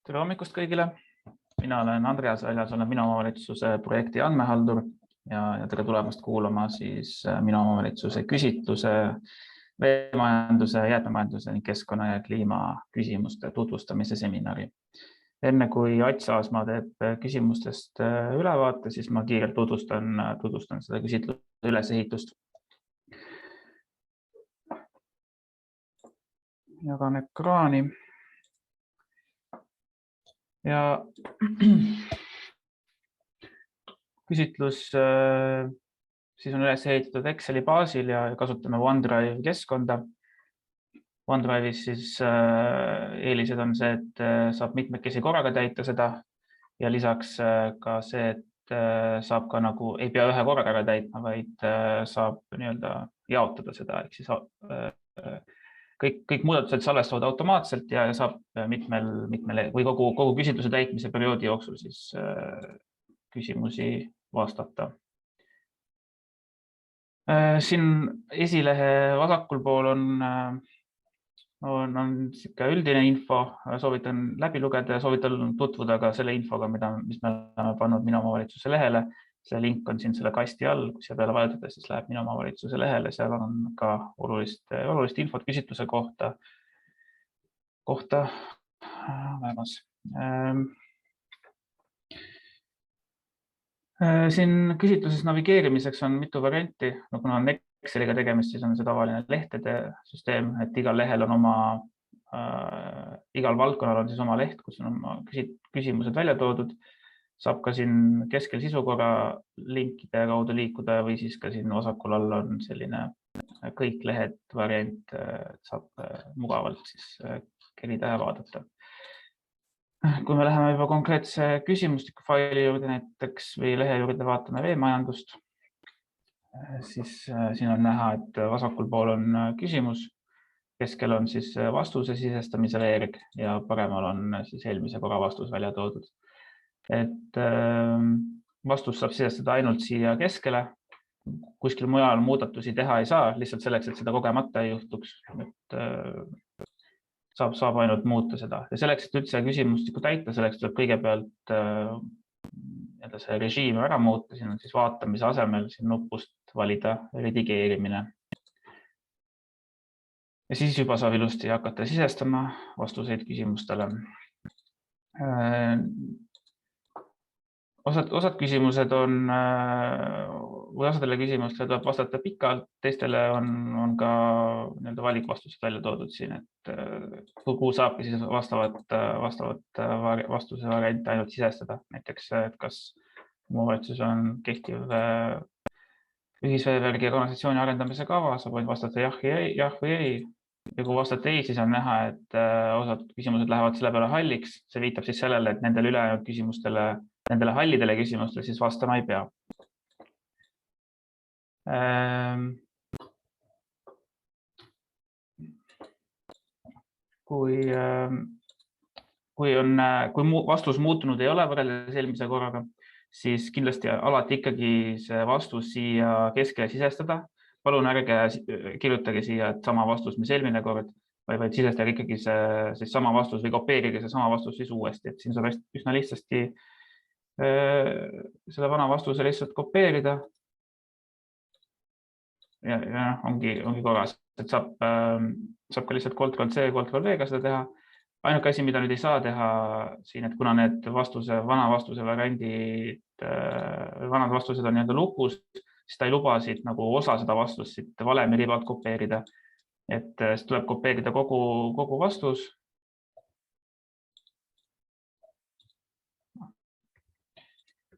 Tere hommikust kõigile. Mina olen Andreas Väljas, olen minu omavalitsuse projekti andmehaldur ja tere tulemast kuulama siis minu omavalitsuse küsitluse veemajanduse, jäätmemajanduse ning keskkonna ja kliima küsimuste tutvustamise seminari. Enne kui Ats Aasmaa teeb küsimustest ülevaate, siis ma kiirelt tutvustan seda küsitluse ülesehitust. Jagan ekraani. Ja küsitlus siis on üles ehitatud Exceli baasil ja kasutame OneDrive keskkonda. OneDrive'is siis eelised on see, et saab mitmekesi korraga täita seda ja lisaks ka see, et saab ka nagu ei pea ühe korraga täitma, vaid saab nii-öelda jaotada seda, ehk siis kõik muudatused salvestavad automaatselt ja saab mitmele või kogu küsitluse täitmise perioodi jooksul siis küsimusi vastata. Siin esilehe vasakul pool on üldine info, soovitan läbi lugeda ja soovitan tutvuda ka selle infoga, mis me oleme pannud minu omavalitsuse lehele. See link on siin selle kasti all, kui siia peale vajutada, siis läheb minu omavalitsuse lehele. Seal on ka olulist infot küsitluse kohta olemas. Siin küsitluses navigeerimiseks on mitu varianti. Kuna on Exceliga tegemist, siis on see tavaline lehtede süsteem, et igal lehel on igal valdkonnal on siis oma leht, kus on oma küsimused välja toodud. Saab ka siin keskel sisukorra linkide kaudu liikuda või siis ka siin vasakul all on selline kõik lehed variant, saab mugavalt siis kerida ja vaadata. Kui me läheme juba konkreetse küsimustiku faili juurde näiteks või lehe juurde vaatame veemajandust, siis siin on näha, et vasakul pool on küsimus, keskel on siis vastuse sisestamise veerg ja paremal on siis eelmise korra vastus välja toodud. Et vastus saab sisestada ainult siia keskele, kuskil mujal muudatusi teha ei saa, lihtsalt selleks, et seda kogemata ei juhtuks. Saab ainult muuta seda ja selleks, et üldse küsimustikku täita, selleks tuleb kõigepealt see režiim ära muuta, siin on siis vaatamise asemel siin nupust valida redigeerimine. Ja siis juba saab ilusti hakata sisestama vastuseid küsimustele. Osad küsimused on, või osadele küsimustele tuleb vastata pikalt, teistele on ka valikvastused välja toodud siin, et kuhu saabki siis vastavat vastuse varianti ainult sisestada. Näiteks, et kas omavalitsus on kehtiv ühisveevärgi ja kanalisatsiooni arendamise kava, saab ainult vastata jah või ei. Ja kui vastata ei, siis on näha, et osad küsimused lähevad selle peale halliks. See viitab siis sellele, et nendele hallidele küsimustele siis vastama ei pea. Kui vastus muutunud ei ole võrreldes eelmise korraga, siis kindlasti alati ikkagi see vastus siia keskele sisestada. Palun ärge kirjutage siia sama vastus, mis eelmine kord, vaid sisestage ikkagi see sama vastus või kopeerige see sama vastus siis uuesti. Et siin saab üsna lihtsasti selle vana vastuse lihtsalt kopeerida. Ja ongi korras, et saab ka lihtsalt Ctrl+C, Ctrl+V-ga seda teha. Ainuke asi, mida nüüd ei saa teha siin, et kuna need vanad vastused on lukus, siis ta ei luba siit nagu osa seda vastust siit valemi ribalt kopeerida. Et siis tuleb kopeerida kogu vastus.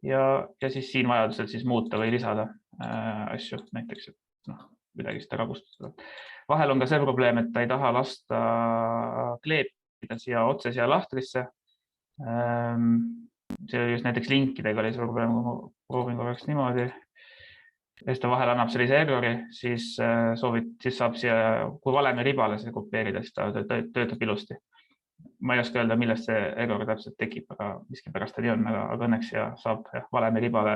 Ja siis siin vajadusel siis muuta või lisada asju, näiteks, et midagi seda kustutada. Vahel on ka see probleem, et ta ei taha lasta kleepida siia otse siia lahtrisse. See just näiteks linkidega oli see probleem, kui ma proovin korraks niimoodi. Ja ta vahel annab sellise errori, siis saab siia, kui valemi ribale see kopeerida, siis ta töötab ilusti. Ma ei oska öelda, millest see error täpselt tekib, aga miskipärast ta nii on, aga õnneks saab valemi ribale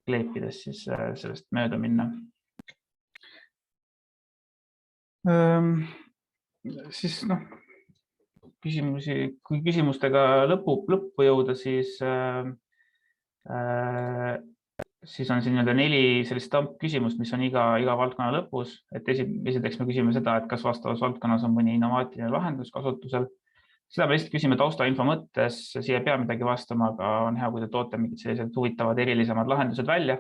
kleepides siis sellest mööda minna. Siis kui küsimustega lõppu jõuda, siis on siin 4 sellist stampküsimust, mis on iga valdkonna lõpus. Et esiteks me küsime seda, et kas vastavas valdkonnas on mõni innovaatiline lahendus kasutusel. Seda me lihtsalt küsime taustainfo mõttes, siia ei pea midagi vastama, aga on hea, kui te toote mingid sellised huvitavad erilisemad lahendused välja.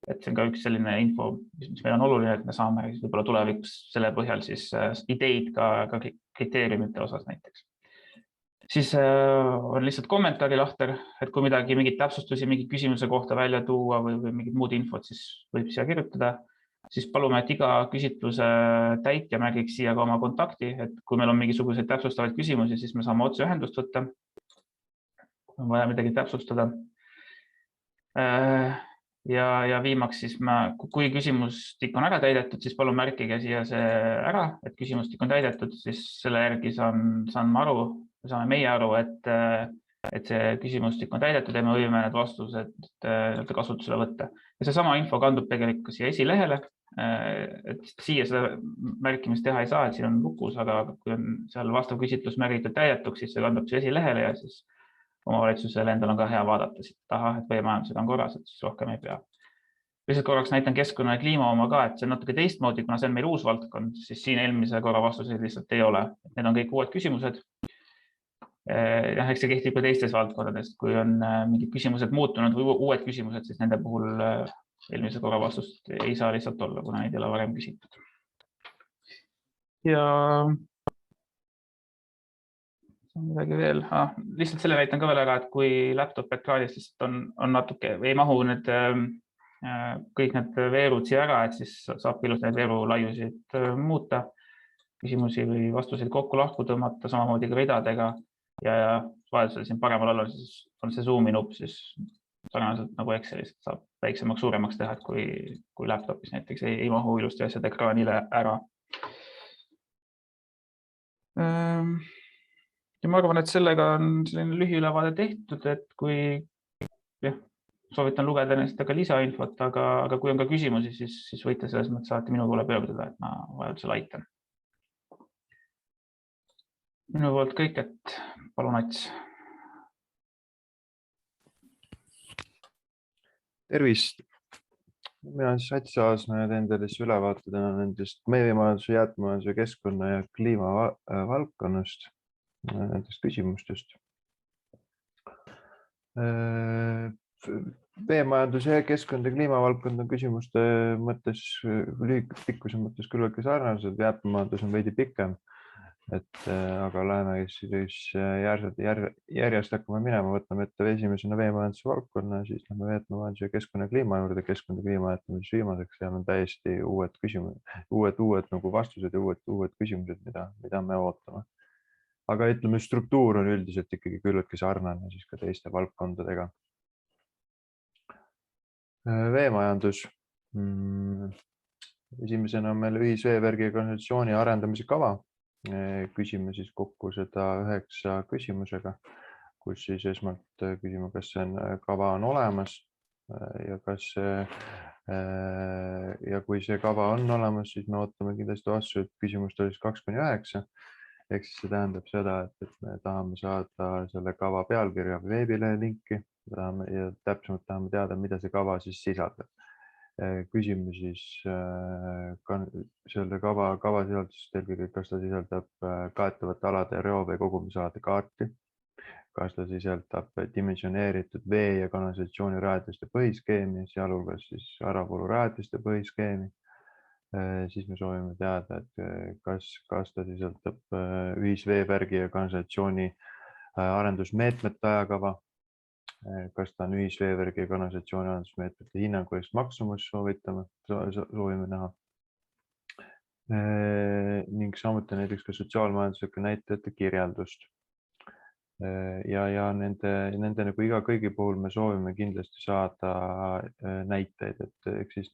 Et see on ka üks selline info, mis meil on oluline, et me saame võib-olla tulevikus selle põhjal siis ideid ka kriteeriumite osas näiteks. Siis on lihtsalt kommentaari lahter, et kui mingid täpsustusi mingi küsimuse kohta välja tuua või mingid muud infot, siis võib siia kirjutada. Siis palume, et iga küsitluse täitja märgiks siia ka oma kontakti, et kui meil on mingisuguseid täpsustavaid küsimusi, siis me saame otse ühendust võtta. On vaja midagi täpsustada. Ja viimaks siis kui küsimustik on ära täidetud, siis palun märkige siia see ära, et küsimustik on täidetud, siis selle järgi saame meie aru, et see küsimustik on täidetud ja me võime need vastused kasutusele võtta. Ja see sama info kandub tegelikult siia esilehele, et siia seda märkimist teha ei saa, et siin on lukus, aga kui on seal vastav küsitlus märgitud täidetuks, siis see kandub siia esilehele ja siis omavalitsusele endal on ka hea vaadata siit taha, et veemajandusega on korras, et siis rohkem ei pea. Lihtsalt korraks näitan keskkonna ja kliima oma ka, et see on natuke teistmoodi, kuna see on meil uus valdkond, siis siin eelmise korra vastuseid lihtsalt ei ole. Need on kõik uued küsimused. Eks see kehtib ka teistes valdkondades, kui on mingid küsimused muutunud või uued küsimused, siis nende puhul eelmise korra vastust ei saa lihtsalt olla, kuna neid ei ole varem küsitud. Ja midagi veel. Lihtsalt selle näitan ka veel ära, et kui laptop ekraanist lihtsalt on natuke, ei mahu kõik need veerud siia ära, et siis saab ilusti neid veeru laiusid muuta, küsimusi või vastuseid kokku-lahku tõmmata, samamoodi ka ridadega ja vajadusel siin paremal all on see Zoomi nupp, siis sarnaselt nagu Excelis saab väiksemaks, suuremaks teha, et kui laptopis näiteks ei mahu ilusti asjad ekraanile ära. Ja ma arvan, et sellega on selline lühiülevaade tehtud, et kui soovitan lugeda seda ka lisainfot, aga kui on ka küsimusi, siis võite selles mõttes alati minu poole pöörduda, et ma vajadusel aitan. Minu poolt kõik, et palun Ats. Tervist! Mina olen Ats Aasma ja teen teile ülevaate täna nendest veemajanduse, jäätmemajanduse, keskkonna ja kliima valdkonnast, nendest küsimustest. Veemajanduse ja keskkond ja kliimavaldkond on küsimuste mõttes, pikkuse mõttes küllaltki sarnased, jäätmemajandus on veidi pikem, aga läheme siis järjest hakkame minema, võtame ette esimesena veemajanduse valdkonna, siis lähme jäätmemajanduse ja keskkonna ja kliima juurde, keskkond ja kliima jätame siis viimaseks ja on täiesti uued küsimused, uued nagu vastused ja uued küsimused, mida me ootame. Aga ütleme, struktuur on üldiselt ikkagi küllaltki sarnane siis ka teiste valdkondadega. Veemajandus. Esimesena on meil ühisveevärgi ja kanalisatsiooni arendamise kava. Küsime siis kokku seda 9 küsimusega, kus siis esmalt küsime, kas see kava on olemas ja kui see kava on olemas, siis me ootame kindlasti vastused küsimuste 2-9. Ehk siis see tähendab seda, et me tahame saada selle kava pealkirja või veebilehe linki ja täpsemalt tahame teada, mida see kava siis sisaldab. Küsime siis selle kava sisaldust eelkõige, kas ta sisaldab kaetavate alade ja reovee kogumisalade kaarti, kas ta sisaldab dimensioneeritud vee- ja kanalisatsioonirajatiste põhiskeemi, sealhulgas siis äravoolurajatiste põhiskeemi. Siis me soovime teada, et kas ta sisaldab ühisveevärgi ja kanalisatsiooni arendusmeetmete ajakava, kas ta on ühisveevärgi ja kanalisatsiooni arendusmeetmete hinnangulist maksumus soovime näha. Ning samuti näiteks ka sotsiaalmajanduslike näitajate kirjeldust. Ja nende nagu iga kõigi puhul me soovime kindlasti saada näiteid, et siis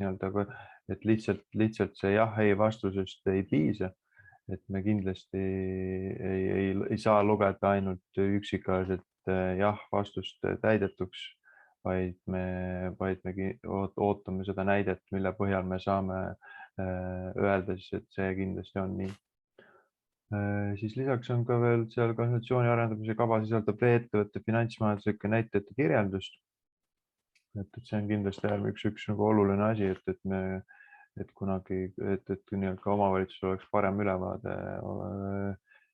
et lihtsalt see jah-ei vastusest ei piisa, et me kindlasti ei saa lugeda ainult üksikasjalt jah-vastust täidetuks, vaid me ootame seda näidet, mille põhjal me saame öelda, et see kindlasti on nii. Siis lisaks on ka veel seal kanalisatsiooni arendamise kava sisaldab vee-ettevõtte finantsmajanduslike näitajate kirjeldust. Et see on kindlasti üks nagu oluline asi, et kunagi, et ka omavalitsusel oleks parem ülevaade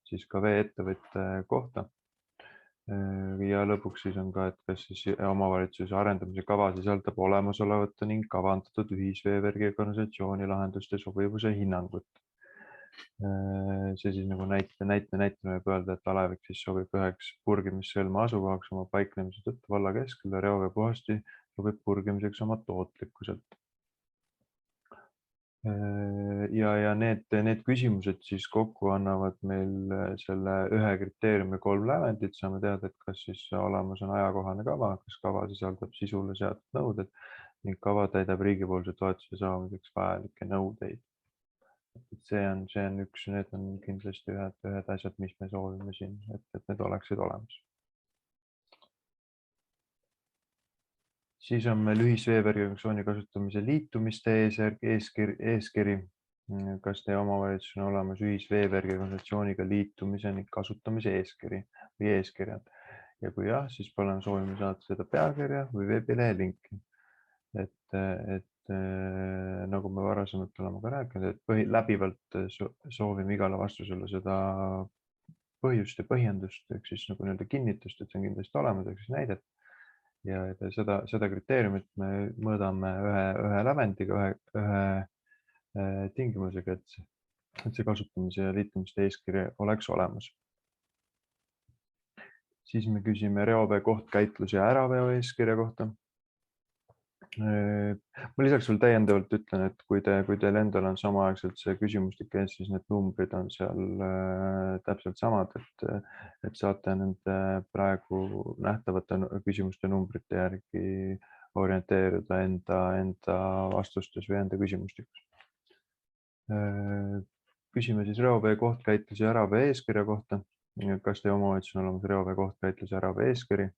siis ka vee-ettevõtte kohta. Ja lõpuks siis on ka, et kas siis omavalitsuse arendamise kava sisaldab olemasolevate ning kavandatud ühisveevärgi ja kanalisatsiooni lahenduste sobivuse hinnangut. See siis nagu näitena võib öelda, et alevik siis sobib üheks purgimissõlma asukohaks oma paiknemise tõttu valla keskel ja reoveepuhasti sobib purgimiseks oma tootlikkuselt. Ja need küsimused siis kokku annavad meil selle ühe kriteeriumi 3 lävendit. Saame teada, et kas siis olemas on ajakohane kava, kas kava sisaldab sisule seatud nõuded ning kava täidab riigipoolse toetuse saamiseks vajalikke nõudeid. Need on kindlasti ühed asjad, mis me soovime siin, et need oleksid olemas. Siis on meil ühisveevärgi organisatsiooni kasutamise liitumiste eeskiri. Kas teie omavalitsusel on olemas ühisveevärgi organisatsiooniga liitumise ning kasutamise eeskiri või eeskirjad? Ja kui jah, siis palun soovime saada seda pealkirja või veebilehe linki. Nagu me varasemalt oleme ka rääkinud, et läbivalt soovime igale vastusele seda põhjust ja põhjendust, ehk siis nagu nii-öelda kinnitust, et see on kindlasti olemas, ehk siis näidet. Ja seda kriteeriumit me mõõdame ühe lävendiga, ühe tingimusega, et see kasutamise ja liitumiste eeskiri oleks olemas. Siis me küsime reovee kohtkäitluse ja äraveo eeskirja kohta. Ma lisaks veel täiendavalt ütlen, et kui teil endal on samaaegselt see küsimustik ees, siis need numbrid on seal täpselt samad, et saate nende praegu nähtavate küsimuste numbrite järgi orienteeruda enda vastustes või enda küsimustikus. Küsime siis reovee kohtkäitluse ja äravee eeskirja kohta. Kas teie omavalitsus on olemas reovee kohtkäitluse ja äravee eeskiri?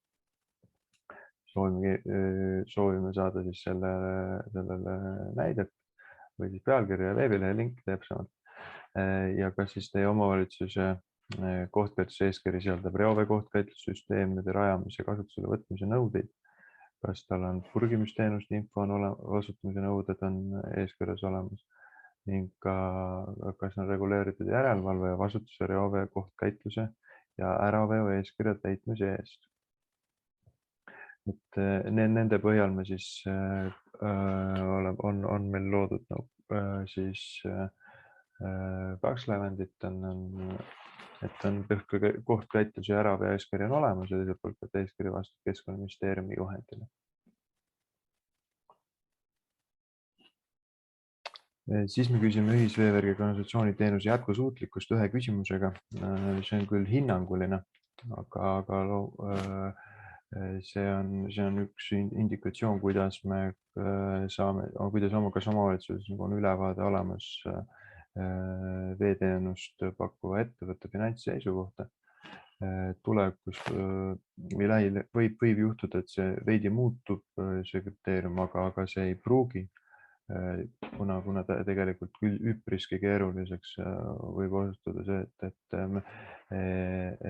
Soovime saada siis sellele näidet või siis pealkirja ja veebilehe link täpsemalt. Ja kas siis teie omavalitsuse kohtkäitluse eeskiri sisaldab reovee kohtkäitlussüsteemide rajamise ja kasutusele võtmise nõudeid? Kas tal on purgimisteenuste info osutamise nõuded on eeskirjas olemas ning kas on reguleeritud järelevalve ja vastutuse reovee kohtkäitluse ja äraveo eeskirja täitmise eest? Et nende põhjal me siis on meil loodud siis 2 lävendit, et on kohtkäitluse ja äraveo eeskiri on olemas ja teiselt poolt, et eeskiri vastab Keskkonnaministeeriumi juhendile. Siis me küsime ühisveevärgi kanalisatsiooniteenuse jätkusuutlikkust ühe küsimusega. See on küll hinnanguline, aga see on üks indikatsioon, kuidas me saame, kas omavalitsuses on ülevaade olemas veeteenust pakkuva ettevõtte finantsseisu kohta. Tulevikus võib juhtuda, et see veidi muutub, see kriteerium, aga see ei pruugi, kuna tegelikult küll üpriski keeruliseks võib osutuda see,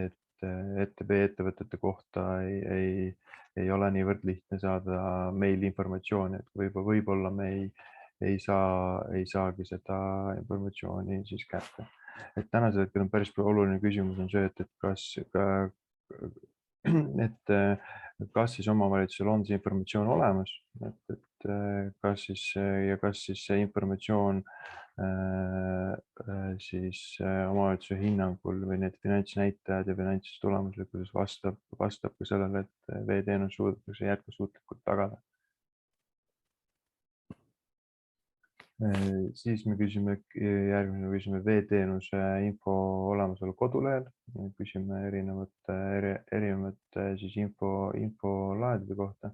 et ettevõtete kohta ei ole niivõrd lihtne saada meil informatsiooni, et võib-olla me ei saagi seda informatsiooni siis kätte. Et tänasel hetkel on päris oluline küsimus on see, kas siis omavalitsusel on see informatsioon olemas, kas siis see informatsioon siis omavalitsuse hinnangul või need finantsnäitajad ja finantstulemuslikkuses vastab ka sellele, et veeteenus suudetakse jätkusuutlikult tagada. Siis me küsime veeteenuse info olemasolu kodulehel, küsime erinevate siis infolaadide kohta,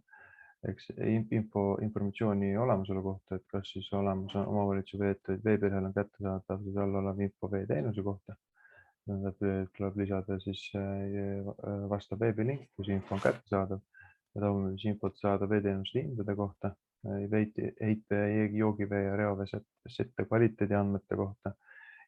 informatsiooni olemasolu kohta, et kas siis omavalitsuse veebilehel on kättesaadav siis all olev info veeteenuse kohta. Tuleb lisada siis vastav veebilink, kus info on kättesaadav ja tahame siis infot saada veeteenuste hindade kohta, heitvee, joogivee ja reovee sette kvaliteedi andmete kohta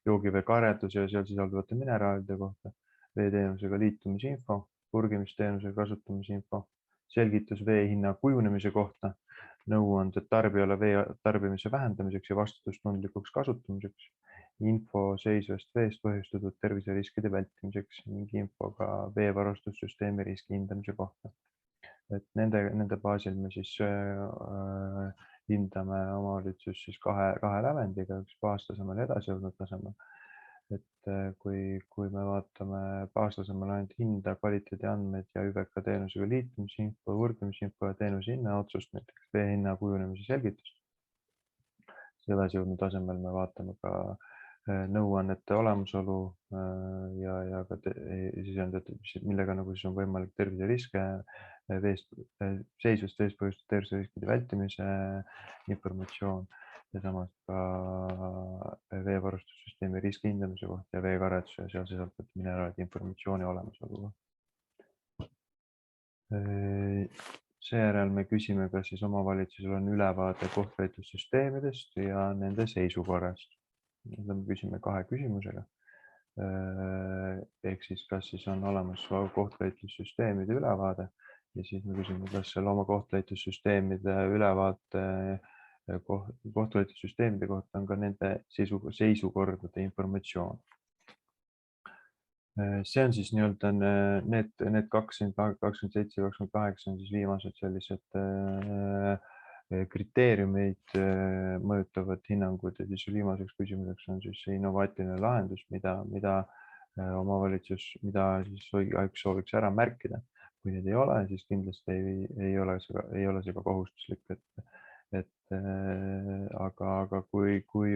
joogivee kareduse ja seal sisalduvate mineraalide kohta, veeteenusega liitumisinfo, purgimisteenuse kasutamisinfo, selgitus vee hinna kujunemise kohta, nõuanded tarbijale vee tarbimise vähendamiseks ja vastutustundlikuks kasutamiseks, info seisvast veest põhjustatud terviseriskide vältimiseks ning info ka veevarustussüsteemi riski hindamise kohta. Et nende baasil me siis hindame omavalitsus siis kahe lävendiga, üks baastasemel ja edasijõudnud tasemel. Et kui me vaatame baastasemel ainult hinda, kvaliteedi andmeid ja ÜVK teenusega liitumisinfo, võrdlemisinfo ja teenuse hinna otsust, näiteks vee hinna kujunemise selgitust. Edasijõudnud tasemel me vaatame ka nõuannete olemasolu ja ka sisendatud, millega nagu siis on võimalik terviseriske, seisvast veest põhjustatud terviseriskide vältimise informatsioon ja samas ka veevarustussüsteemi riski hindamise kohta ja veekareduse ja seal sisaldatud mineraalide informatsiooni olemasolu. Seejärel me küsime, kas siis omavalitsusel on ülevaade kohtkäitlussüsteemidest ja nende seisukorrast. Me küsime 2 küsimusega. Ehk siis, kas siis on olemas kohtkäitlussüsteemide ülevaade ja siis me küsime, kas seal oma kohtkäitlussüsteemide ülevaate kohtkäitlussüsteemide kohta on ka nende seisukordade informatsioon. See on siis nii-öelda need 27 ja 28 on siis viimased sellised kriteeriumeid mõjutavad hinnangud ja siis viimaseks küsimuseks on siis see innovaatiline lahendus, mida omavalitsus, mida siis igaüks sooviks ära märkida. Kui need ei ole, siis kindlasti ei ole see ka kohustuslik. Aga kui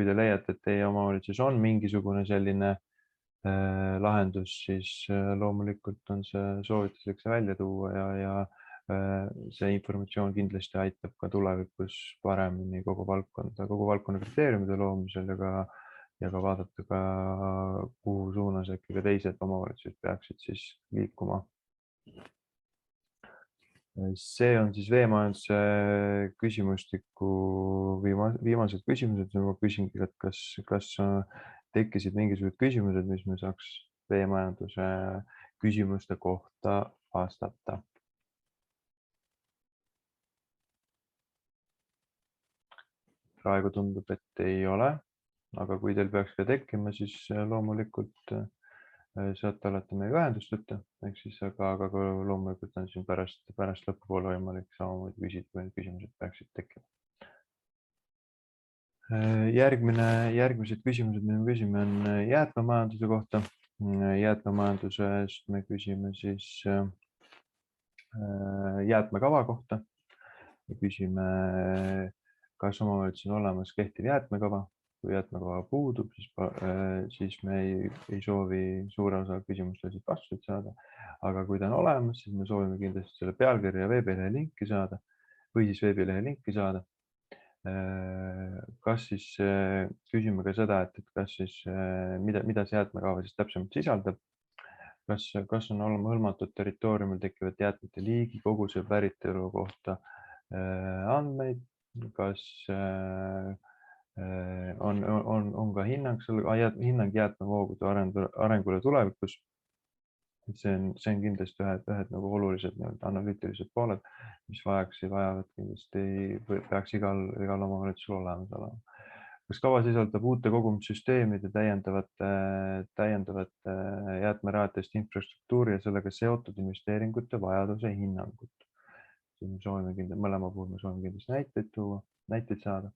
te leiate, et teie omavalitsus on mingisugune selline lahendus, siis loomulikult on see soovituslik see välja tuua ja see informatsioon kindlasti aitab ka tulevikus paremini kogu valdkonna kriteeriumide loomisel ja ka vaadata ka, kuhu suunas äkki ka teised omavalitsused peaksid siis liikuma. See on siis veemajanduse küsimustiku viimased küsimused. Ma küsingi, et kas tekkisid mingisugused küsimused, mis me saaks veemajanduse küsimuste kohta vastata. Praegu tundub, et ei ole, aga kui teil peaks ka tekkima, siis loomulikult saate alati meiega ühendust võtta, aga loomulikult on siin pärast lõpupoole võimalik samamoodi küsida, kui need küsimused peaksid tekkima. Järgmised küsimused, mida me küsime, on jäätmemajanduse kohta. Jäätmemajandusest me küsime siis jäätmekava kohta. Me küsime, kas omavalitsusel on olemas kehtiv jäätmekava. Kui jäätmekava puudub, siis me ei soovi suure osa küsimustel vastuseid saada. Aga kui ta on olemas, siis me soovime kindlasti selle pealkirja ja veebilehe linki saada või siis veebilehe linki saada. Kas siis küsime ka seda, et kas siis, mida see jäätmekava siis täpsemalt sisaldab. Kas on hõlmatud territooriumil tekkivat jäätmete liigi, koguse päritolu kohta andmeid, kas on ka hinnang jäätmevoogude arengule tulevikus. See on kindlasti ühed nagu olulised analüütilised pooled, mis vajavad kindlasti või peaks igal omavalitsusel olemas olema. Kas kava sisaldab uute kogumissüsteemide täiendavate jäätmerajatiste infrastruktuuri ja sellega seotud investeeringute vajaduse hinnangut? Mõlema puhul me soovime kindlasti näiteid saada.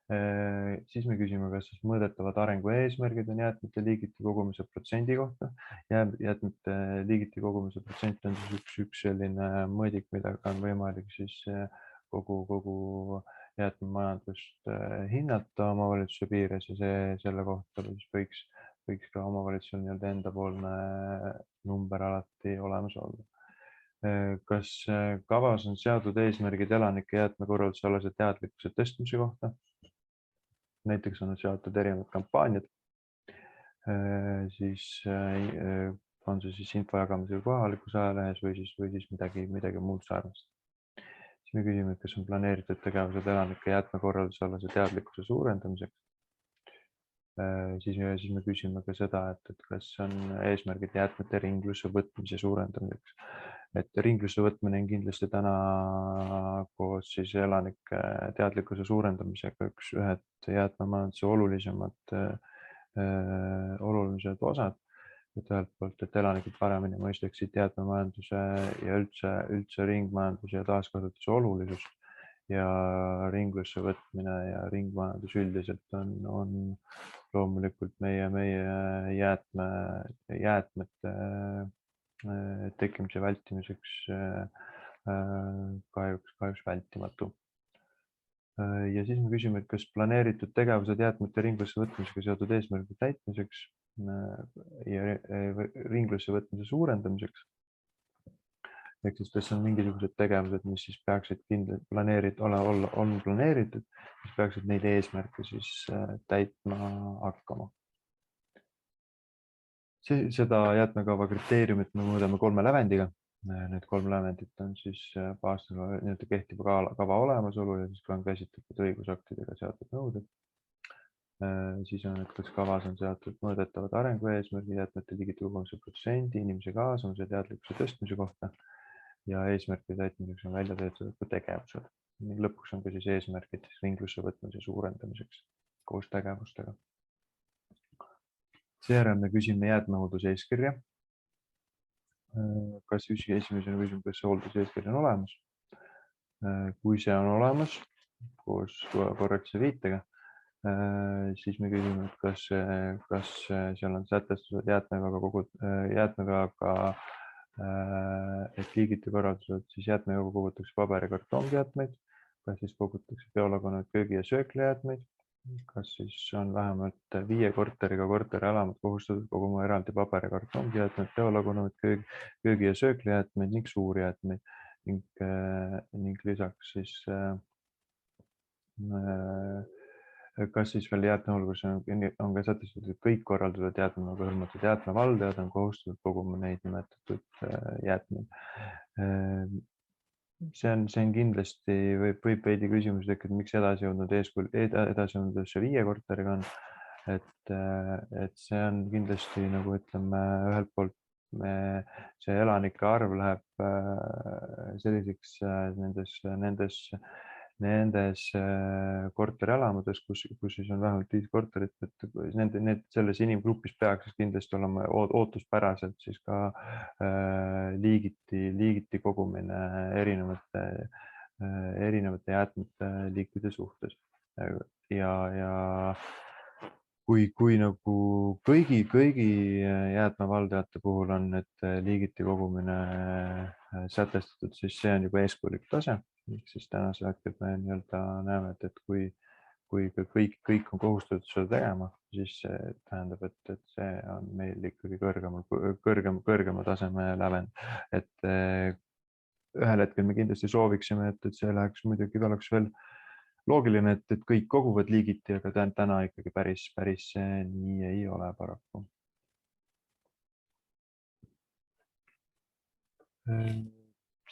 Siis me küsime, kas siis mõõdetavad arengu eesmärgid on jäätmete liigiti kogumise protsendi kohta. Jäätmete liigiti kogumise protsent on siis üks selline mõõdik, mida on võimalik siis kogu jäätmemajandust hinnata omavalitsuse piires ja selle kohta võiks ka omavalitsusel endapoolne number alati olemas olla. Kas kavas on seatud eesmärgid elanike jäätmekorralduse alase teadlikkuse tõstmise kohta? Näiteks on seatud erinevad kampaaniad, siis on see siis info jagamisel kohalikus ajalehes või siis midagi muud sarnast. Siis me küsime, kas on planeeritud tegevused elanike jäätmekorralduse alase teadlikkuse suurendamiseks. Siis me küsime ka seda, et kas on eesmärgid jäätmete ringlusse võtmise suurendamiseks. Et ringlusse võtmine on kindlasti täna koos siis elanike teadlikkuse suurendamisega ühed jäätmemajanduse olulised osad. Et ühelt poolt, et elanikud paremini mõistaksid jäätmemajanduse ja üldse ringmajanduse ja taaskasutuse olulisust ja ringlusse võtmine ja ringmajandus üldiselt on loomulikult meie jäätmete tekkimise vältimiseks kahjuks vältimatu. Ja siis me küsime, et kas planeeritud tegevused jäätmete ringlusse võtmisega seotud eesmärgide täitmiseks ja ringlusse võtmise suurendamiseks. Ehk siis kas on mingisugused tegevused, mis siis peaksid on planeeritud, mis peaksid neid eesmärke siis täitma hakkama. Seda jäätmekava kriteeriumit me mõõdame 3 lävendiga. Need 3 lävendit on siis kehtiva kava olemasolu ja siis ka on käsitletud õigusaktidega seotud nõuded. Siis on, et kas kavas on seotud mõõdetavad arengueesmärgid jäätmete digiturumise protsendi, inimese kaasamise teadlikkuse tõstmise kohta ja eesmärkide täitmiseks on välja töötatud ka tegevused. Lõpuks on ka siis eesmärgid ringlusse võtmise suurendamiseks koos tegevustega. Seejärel me küsime jäätmehoolduse eeskirja. Esimesena küsime, kas see hoolduseeskiri on olemas. Kui see on olemas koos korrektse viitega, siis me küsime, et kas seal on sätestatud jäätmeveaga et liigiti korraldused, siis jäätmeveaga kogutakse paber- ja kartongjäätmeid, kas siis kogutakse biolagunevaid köögi- ja sööklijäätmeid, kas siis on vähemalt 5 korteriga korterielamud kohustatud koguma eraldi paber- ja kartongjäätmeid, biolagunevaid köögi- ja sööklijäätmeid ning suurjäätmeid ning lisaks siis kas siis veel jäätmehoolduse on ka sätestatud, et kõik korraldatud jäätmega hõlmatud jäätmevaldajad on kohustatud koguma neid nimetatud jäätmeid. See on kindlasti võib veidi küsimus tekkida, miks edasi jõudnud 5 korteriga on. Et see on kindlasti nagu ütleme, ühelt poolt see elanike arv läheb selliseks nendes korterelamudes, kus siis on vähemalt 5 korterit, et selles inimgrupis peaks kindlasti olema ootuspäraselt siis ka liigiti kogumine erinevate jäätmete liikide suhtes. Ja kui nagu kõigi jäätmevaldajate puhul on need liigiti kogumine sätestatud, siis see on juba eeskujulik tase. Siis tänasel hetkel me näeme, et kui kõik on kohustatud seda tegema, siis see tähendab, et see on meil ikkagi kõrgema taseme lävend. Et ühel hetkel me kindlasti sooviksime, et see läheks muidugi oleks veel loogiline, et kõik koguvad liigiti, aga täna ikkagi päris nii ei ole paraku.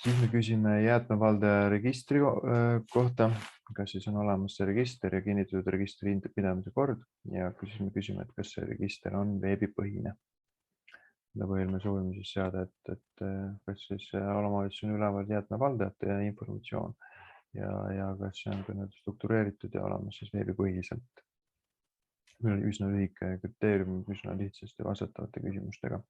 Siis me küsime jäätmevaldaja registri kohta, kas siis on olemas see register ja kinnitatud registri pidamise kord ja siis me küsime, et kas see register on veebipõhine. Me soovime siis seada, et kas siis omavalitsuse on üleval jäätmevaldajate informatsioon ja kas see on ka struktureeritud ja olemas siis veebipõhiselt. Meil oli üsna lühike kriteerium, üsna lihtsasti vastatavate küsimustega.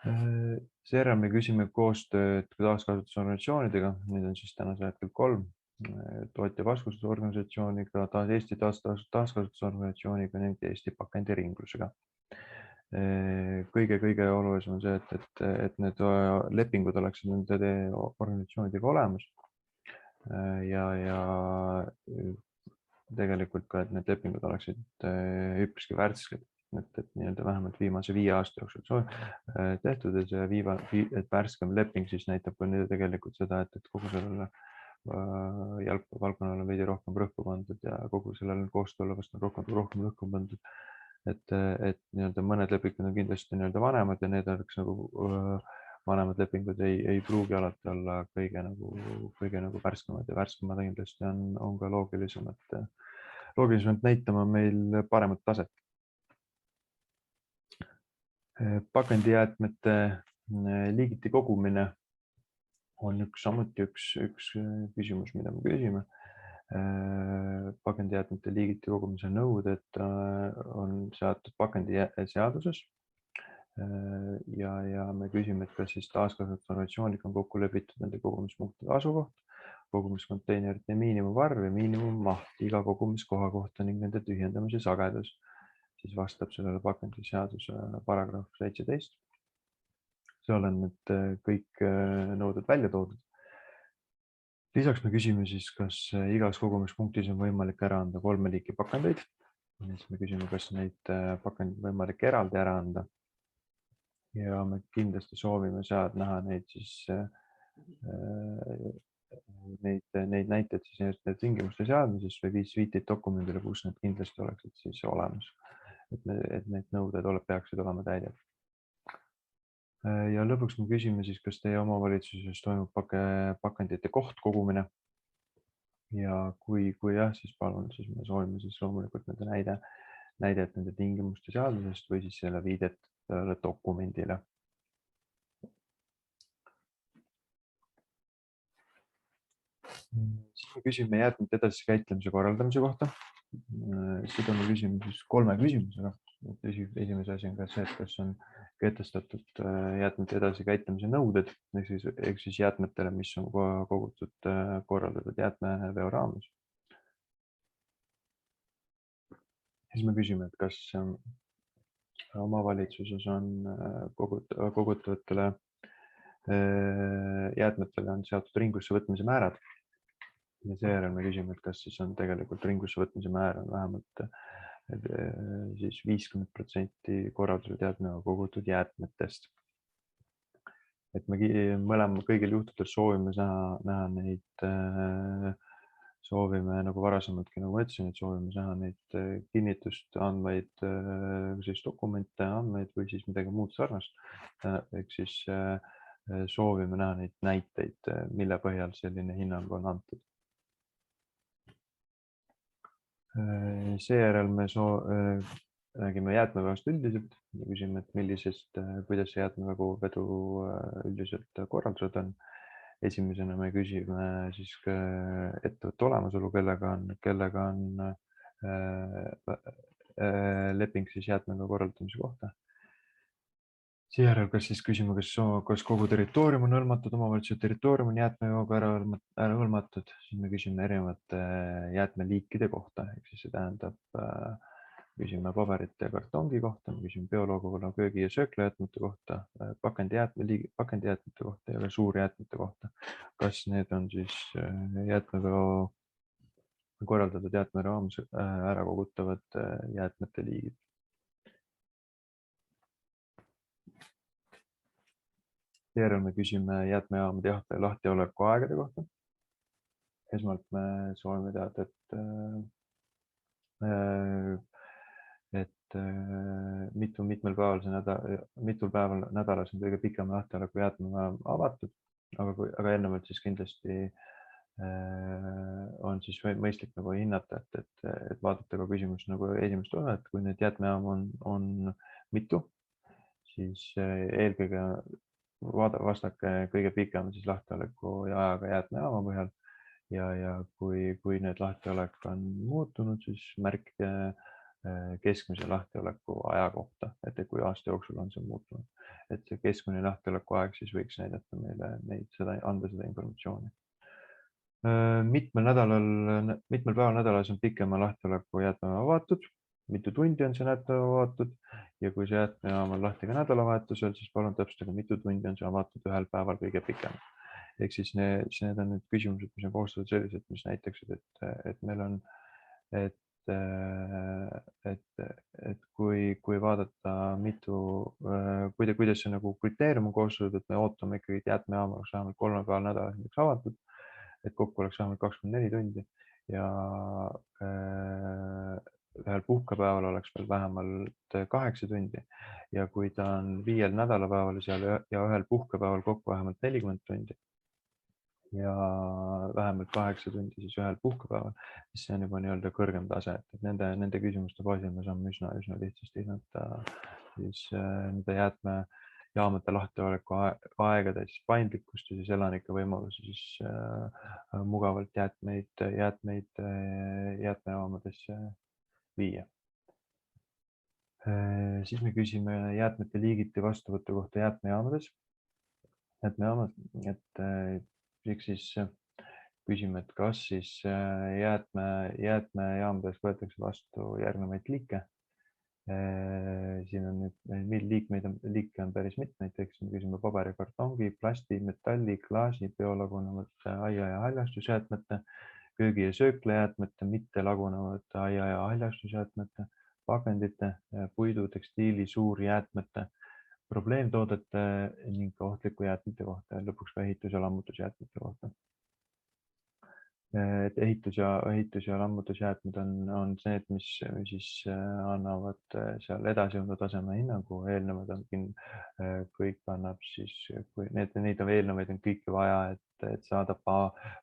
Seejärel me küsime koostööd taaskasutusorganisatsioonidega, need on siis tänasel hetkel 3, tootja vastutusorganisatsiooniga, Eesti taaskasutusorganisatsiooniga ning Eesti pakendiringlusega. Kõige olulisem on see, et need lepingud oleksid nende organisatsioonidega olemas ja tegelikult ka, et need lepingud oleksid üpriski värsked. Et vähemalt viimase 5 aasta jooksul tehtud, et värskem leping siis näitab tegelikult seda, et kogu sellele jalgpallivaldkonnale on veidi rohkem rõhku pandud ja kogu sellele koostööle vast on rohkem rõhku pandud. Et mõned lepingud on kindlasti vanemad ja need oleks vanemad lepingud ei pruugi alati olla kõige värskemad ja värskemad kindlasti on ka loogilisem, loogiliselt näitama meil paremat taset. Pakendijäätmete liigiti kogumine on samuti üks küsimus, mida me küsime. Pakendijäätmete liigiti kogumise nõuded on seatud pakendiseaduses ja me küsime, et kas siis taaskasutusorganisatsiooniga on kokku lepitud nende kogumispunktide asukoht, kogumiskonteinerite miinimumvarv ja miinimummaht iga kogumiskoha kohta ning nende tühjendamise sagedus. Siis vastab sellele pakendiseaduse paragrahv 17. Seal on need kõik nõuded välja toodud. Lisaks me küsime siis, kas igas kogumispunktis on võimalik ära anda 3 liiki pakendeid. Siis me küsime, kas neid pakendeid võimalik eraldi ära anda. Ja me kindlasti soovime sealt näha neid siis neid näiteid siis tingimuste seadmises või viiteid dokumendile, kus need kindlasti oleksid siis olemas. Et need nõuded peaksid olema täidetud. Ja lõpuks me küsime siis, kas teie omavalitsuses toimub pakendite kohtkogumine. Ja kui jah, siis palun, siis me soovime siis loomulikult nende näidet nende tingimuste seadusest või siis selle viidet dokumendile. Siis me küsime jäätmete edasise käitlemise korraldamise kohta. Seda me küsime siis 3 küsimusega. Esimese asi on ka see, et kas on kehtestatud jäätmete edasi käitlemise nõuded, ehk siis jäätmetele, mis on kogutud korraldatud jäätmeveo raames. Siis me küsime, et kas omavalitsuses on kogutavatele jäätmetele on seatud ringlusse võtmise määrad. Ja seejärel me küsime, et kas siis on tegelikult ringlusse võtmise määr on vähemalt siis 50% korraldatud jäätmega kogutud jäätmetest. Et me kõigil juhtudel soovime näha neid, soovime nagu varasemaltki nagu ütlesin, et soovime näha neid kinnitust andmeid, siis dokumente, andmeid või siis midagi muud sarnast. Ehk siis soovime näha neid näiteid, mille põhjal selline hinnang on antud. Seejärel me räägime jäätmeveost üldiselt ja küsime, et kuidas see jäätmevedu üldiselt korraldused on. Esimesena me küsime siis ettevõtte olemasolu, kellega on leping siis jäätmega korraldamise kohta. Seejärel küsime, kas kogu territoorium on hõlmatud, omavalitsuse territoorium on jäätmeveoga ära hõlmatud. Siis me küsime erinevate jäätmeliikide kohta, ehk siis see tähendab, küsime paberite ja kartongi kohta, me küsime bioloogivalla köögi- ja sööklajäätmete kohta, pakendijäätmete kohta ja ka suurjäätmete kohta. Kas need on siis jäätmeveo korraldatud jäätme raames ära kogutavad jäätmete liigid. Seejärel me küsime jäätmejaamade lahtioleku aegade kohta. Esmalt me soovime teada, et mitul päeval nädalas on kõige pikem lahtioleku jäätmejaam avatud, aga ennevalt siis kindlasti on siis mõistlik nagu hinnata, et vaadata ka küsimus nagu esimest osa, et kui need jäätmejaam on mitu, siis eelkõige vastake kõige pikem siis lahtioleku ja ajaga jäätmejaama põhjal ja kui need lahtiolek on muutunud, siis märkige keskmise lahtioleku aja kohta, et kui aasta jooksul on see muutunud. Et see keskmine lahtioleku aeg siis võiks näidata meile anda seda informatsiooni. Mitmel päeval nädalas on pikema lahtioleku jäätmejaam avatud, mitu tundi on see nädal avatud ja kui see jäätmejaam on lahti ka nädalavahetusel, siis palun täpsustage, mitu tundi on see avatud ühel päeval kõige pikem. Ehk siis need on need küsimused, mis on koostatud sellised, mis näitaksid, et meil on, et kui vaadata kuidas see nagu kriteerium on koostatud, et me ootame ikkagi jäätmejaam oleks vähemalt 3 päeval nädalas avatud, et kokku oleks vähemalt 24 tundi ja ühel puhkepäeval oleks veel vähemalt 8 tundi ja kui ta on 5 nädalapäeval seal ja ühel puhkepäeval kokku vähemalt 40 tundi, ja vähemalt 8 tundi siis ühel puhkepäeval, siis see on juba nii-öelda kõrgem tase, et nende küsimuste baasil me saame üsna lihtsasti hinnata siis nende jäätmejaamade lahtioleku aegade siis paindlikkust ja siis elanike võimalusi siis mugavalt jäätmejaamadesse viia. Siis me küsime jäätmete liigiti vastuvõtu kohta jäätmejaamad, et siis küsime, et kas siis jäätmejaamades võetakse vastu järgnevaid liike. Siin on nüüd liike on päris mitmeid, eks me küsime paberi, kartongi, plasti, metalli, klaasi, biolagunevate aia- ja haljastusjäätmete, köögi- ja sööklajäätmete, mitte lagunevate aia- ja haljastusjäätmete, pakendite, puidu, tekstiili, suurjäätmete, probleemtoodete ning ohtliku jäätmete kohta ja lõpuks ka ehitus- ja lammutusjäätmete kohta. Et ehitus- ja lammutusjäätmed on need, mis siis annavad seal edasijõudnud taseme hinnangu, eelnevad on kõik annab siis, kui neid eelnevaid on kõiki vaja, et saada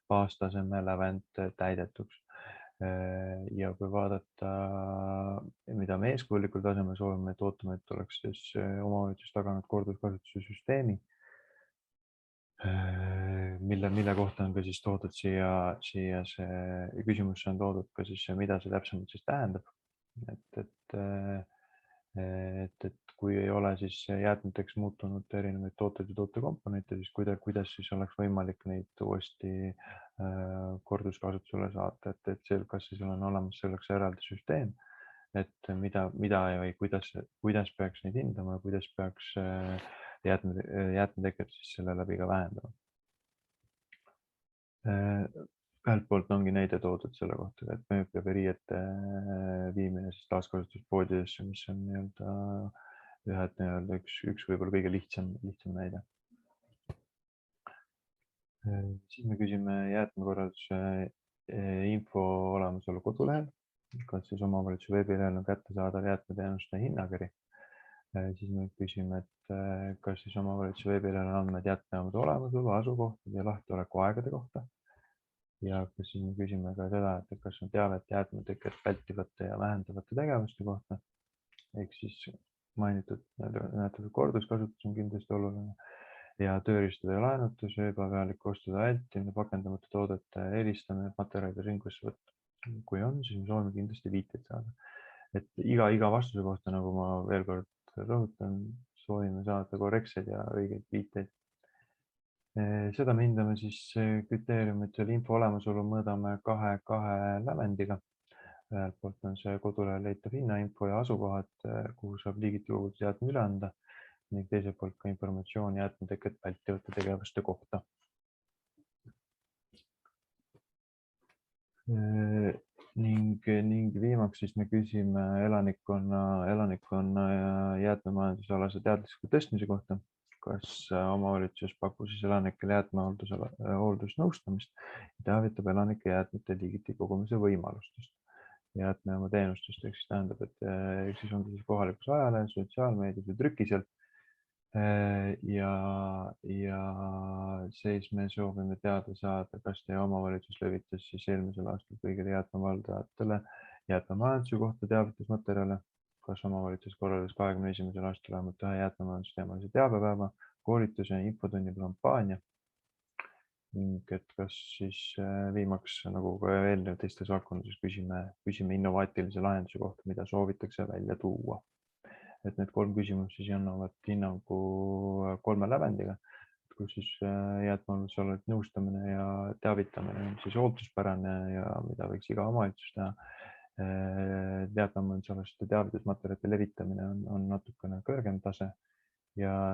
baastaseme lävend täidetuks. Ja kui vaadata, mida me eeskujulikul tasemel soovime, et ootame, et oleks siis omavalitsus taganud korduskasutuse süsteemi, mille kohta on ka siis toodud siia see küsimus on toodud ka siis, mida see täpsemalt siis tähendab. Et kui ei ole siis jäätmeteks muutunud erinevaid tooteid ja tootekomponente, siis kuidas siis oleks võimalik neid uuesti korduskasutusele saata, et kas siis on olemas selleks eraldi süsteem, et mida või kuidas peaks neid hindama ja kuidas peaks jäätmeteket siis selle läbi ka vähendama. Ühelt poolt ongi näide toodud selle kohta, et mööbli või riiete viimine siis taaskasutuspoodidesse, mis on üks võib-olla kõige lihtsam näide. Siis me küsime jäätmekorralduse info olemasolu kodulehel, kas siis omavalitsuse veebilehel on kättesaadav jäätmeteenuste hinnakiri. Siis me küsime, et kas siis omavalitsuse veebilehel on andmed jäätmejaamade olemasolu, asukohtade ja lahtioleku aegade kohta. Ja siis me küsime ka seda, et kas on teavet jäätmeteket vältivate ja vähendavate tegevuste kohta. Ehk siis mainitud korduskasutus on kindlasti oluline ja tööriistade ja laenutus, ebaväärliku ostude vältimine, pakendamata toodete eristamine, materjalide ringlusse võtta. Kui on, siis me soovime kindlasti viiteid saada. Et iga vastuse kohta, nagu ma veel kord rõhutan, soovime saada korrektseid ja õigeid viiteid. Seda me hindame siis kriteeriumid selle info olemasolu mõõdame 2 lävendiga. Ühelt poolt on see kodulehel leitav hinnainfo ja asukohad, kuhu saab liigiti kogutud jäätme üle anda ning teiselt poolt ka informatsioon jäätmeteket vältivate tegevuste kohta. Ning viimaks siis me küsime elanikkonna jäätmemajandusalase teadlikkuse tõstmise kohta. Kas omavalitsus pakub siis elanikele jäätmehooldusnõustamist ja teavitab elanike jäätmete liigiti kogumise võimalustest. Jäätmejaama teenustest, ehk siis tähendab, et siis on siis kohalikus ajalehes, sotsiaalmeedias või trükisel. Ja siis me soovime teada saada, kas teie omavalitsus levitas siis eelmisel aastal kõigile jäätmevaldajatele jäätmemajanduse kohta teavitusmaterjale. Kas omavalitsus korraldas 2021. aastal vähemalt ühe jäätmemajandusteemalise teabepäeva, koolituse, infotunni kampaania. Ning et kas siis viimaks, nagu ka eelnev teistes valdkondades, küsime innovaatilise lahenduse kohta, mida soovitakse välja tuua. Et need 3 küsimust siis annavad hinnangu 3 lävendiga, kus siis jäätmehooldusalaste nõustamine ja teavitamine on siis ootuspärane ja mida võiks iga omavalitsus teha. Jäätmehooldusalaste teavitusmaterjalide levitamine on natukene kõrgem tase ja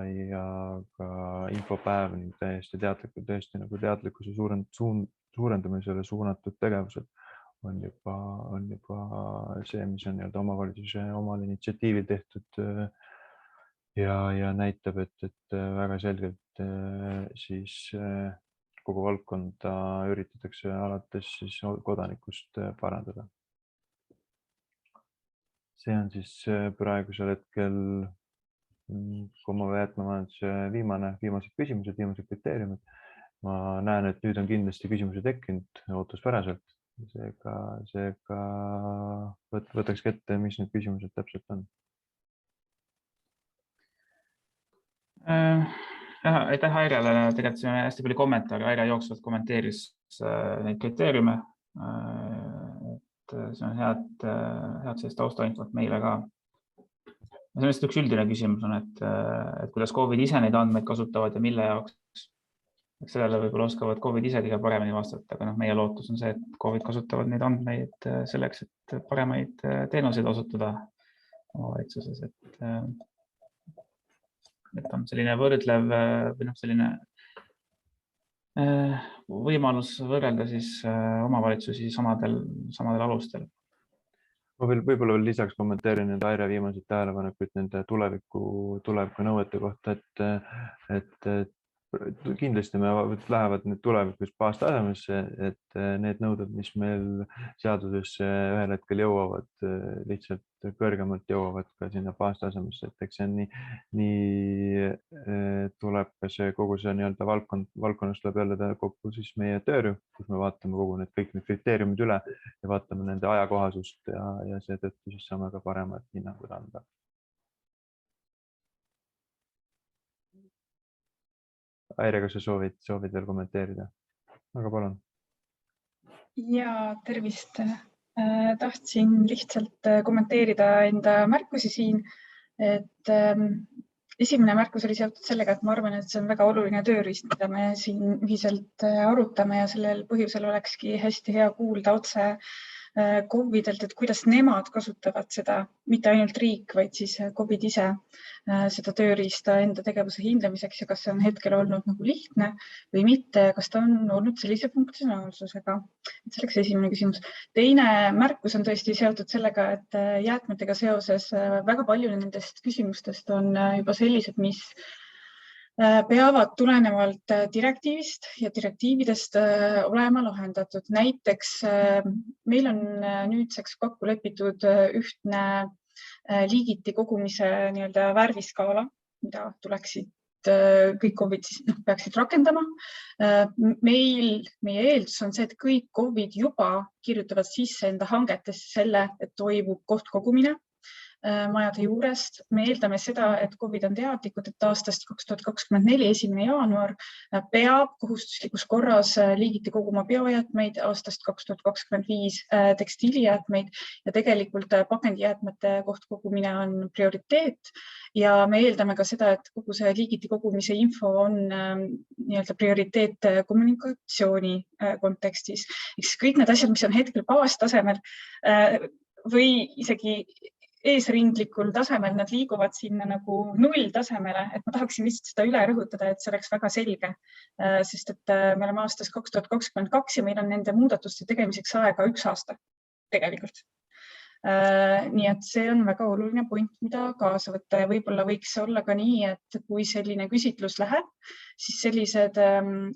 ka infopäev ning tõesti teadlikkuse suurendamisele suunatud tegevused on juba see, mis on omavalitsuse omal initsiatiivil tehtud ja näitab, et väga selgelt siis kogu valdkonda üritatakse alates siis kodanikust parandada. See on siis praegusel hetkel jäätmemajanduse viimased küsimused, viimased kriteeriumid. ma näen, et nüüd on kindlasti küsimusi tekkinud ootuspäraselt. Seega võtakski ette, mis need küsimused täpselt on. Aitäh Airele, tegelikult see on hästi palju kommentaare, Aire jooksvalt kommenteeris neid kriteeriume. See on head sellist taustainfot meile ka. Sellest üks üldine küsimus on, et kuidas COVID ise neid andmeid kasutavad ja mille jaoks. Sellele võib-olla oskavad COVID ise kõige paremini vastata, aga meie lootus on see, et COVID kasutavad neid andmeid selleks, et paremaid teenuseid osutada omavalitsuses, et on selline võrdlev või selline võimalus võrrelda siis omavalitsusi samadel alustel. Ma võib-olla veel lisaks kommenteerin nende Aire viimaseid tähelepanekuid nende tuleviku nõuete kohta, et kindlasti me lähevad nüüd tulevikus baastasemesse, et need nõuded, mis meil seadusesse ühel hetkel jõuavad, lihtsalt kõrgemalt jõuavad ka sinna baastasemesse, et eks see nii tuleb ka see kogu see nii-öelda valdkonnast tuleb jälle kokku siis meie töörühm, kus me vaatame kõik need kriteeriumid üle ja vaatame nende ajakohasust ja seetõttu siis saame ka paremad hinnangud anda. Aire, kas sa soovid veel kommenteerida? Aga palun. Ja tervist. Tahtsin lihtsalt kommenteerida enda märkusi siin, et esimene märkus oli seotud sellega, et ma arvan, et see on väga oluline tööriist, mida me siin ühiselt arutame ja sellel põhjusel olekski hästi hea kuulda otse COVID-elt, et kuidas nemad kasutavad seda, mitte ainult riik, vaid siis COVID ise seda tööriista enda tegevuse hindamiseks ja kas see on hetkel olnud nagu lihtne või mitte, kas ta on olnud sellise funktsionaalsusega. See oleks esimene küsimus. Teine märkus on tõesti seotud sellega, et jäätmetega seoses väga palju nendest küsimustest on juba sellised, mis peavad tulenevalt direktiivist ja direktiividest olema lahendatud. Näiteks meil on nüüdseks kokku lepitud ühtne liigiti kogumise värviskaala, mida tuleksid kõik COVID peaksid rakendama. Meie eeldus on see, et kõik COVID juba kirjutavad sisse enda hangetesse selle, et toimub kohtkogumine majade juurest. Me eeldame seda, et COVID on teadlikud, et aastast 2024, 1. jaanuar peab kohustuslikus korras liigiti koguma biojäätmeid, aastast 2025 tekstiilijäätmeid ja tegelikult pakendijäätmete kohtkogumine on prioriteet. Ja me eeldame ka seda, et kogu see liigiti kogumise info on prioriteet kommunikatsiooni kontekstis. Kõik need asjad, mis on hetkel baastasemel või isegi eesrindlikul tasemel, nad liiguvad sinna nagu nulltasemele, et ma tahaksin lihtsalt seda üle rõhutada, et see oleks väga selge, sest et me oleme aastas 2022 ja meil on nende muudatuste tegemiseks aega 1 aasta tegelikult. Nii et see on väga oluline point, mida kaasa võtta ja võib-olla võiks olla ka nii, et kui selline küsitlus läheb, siis sellised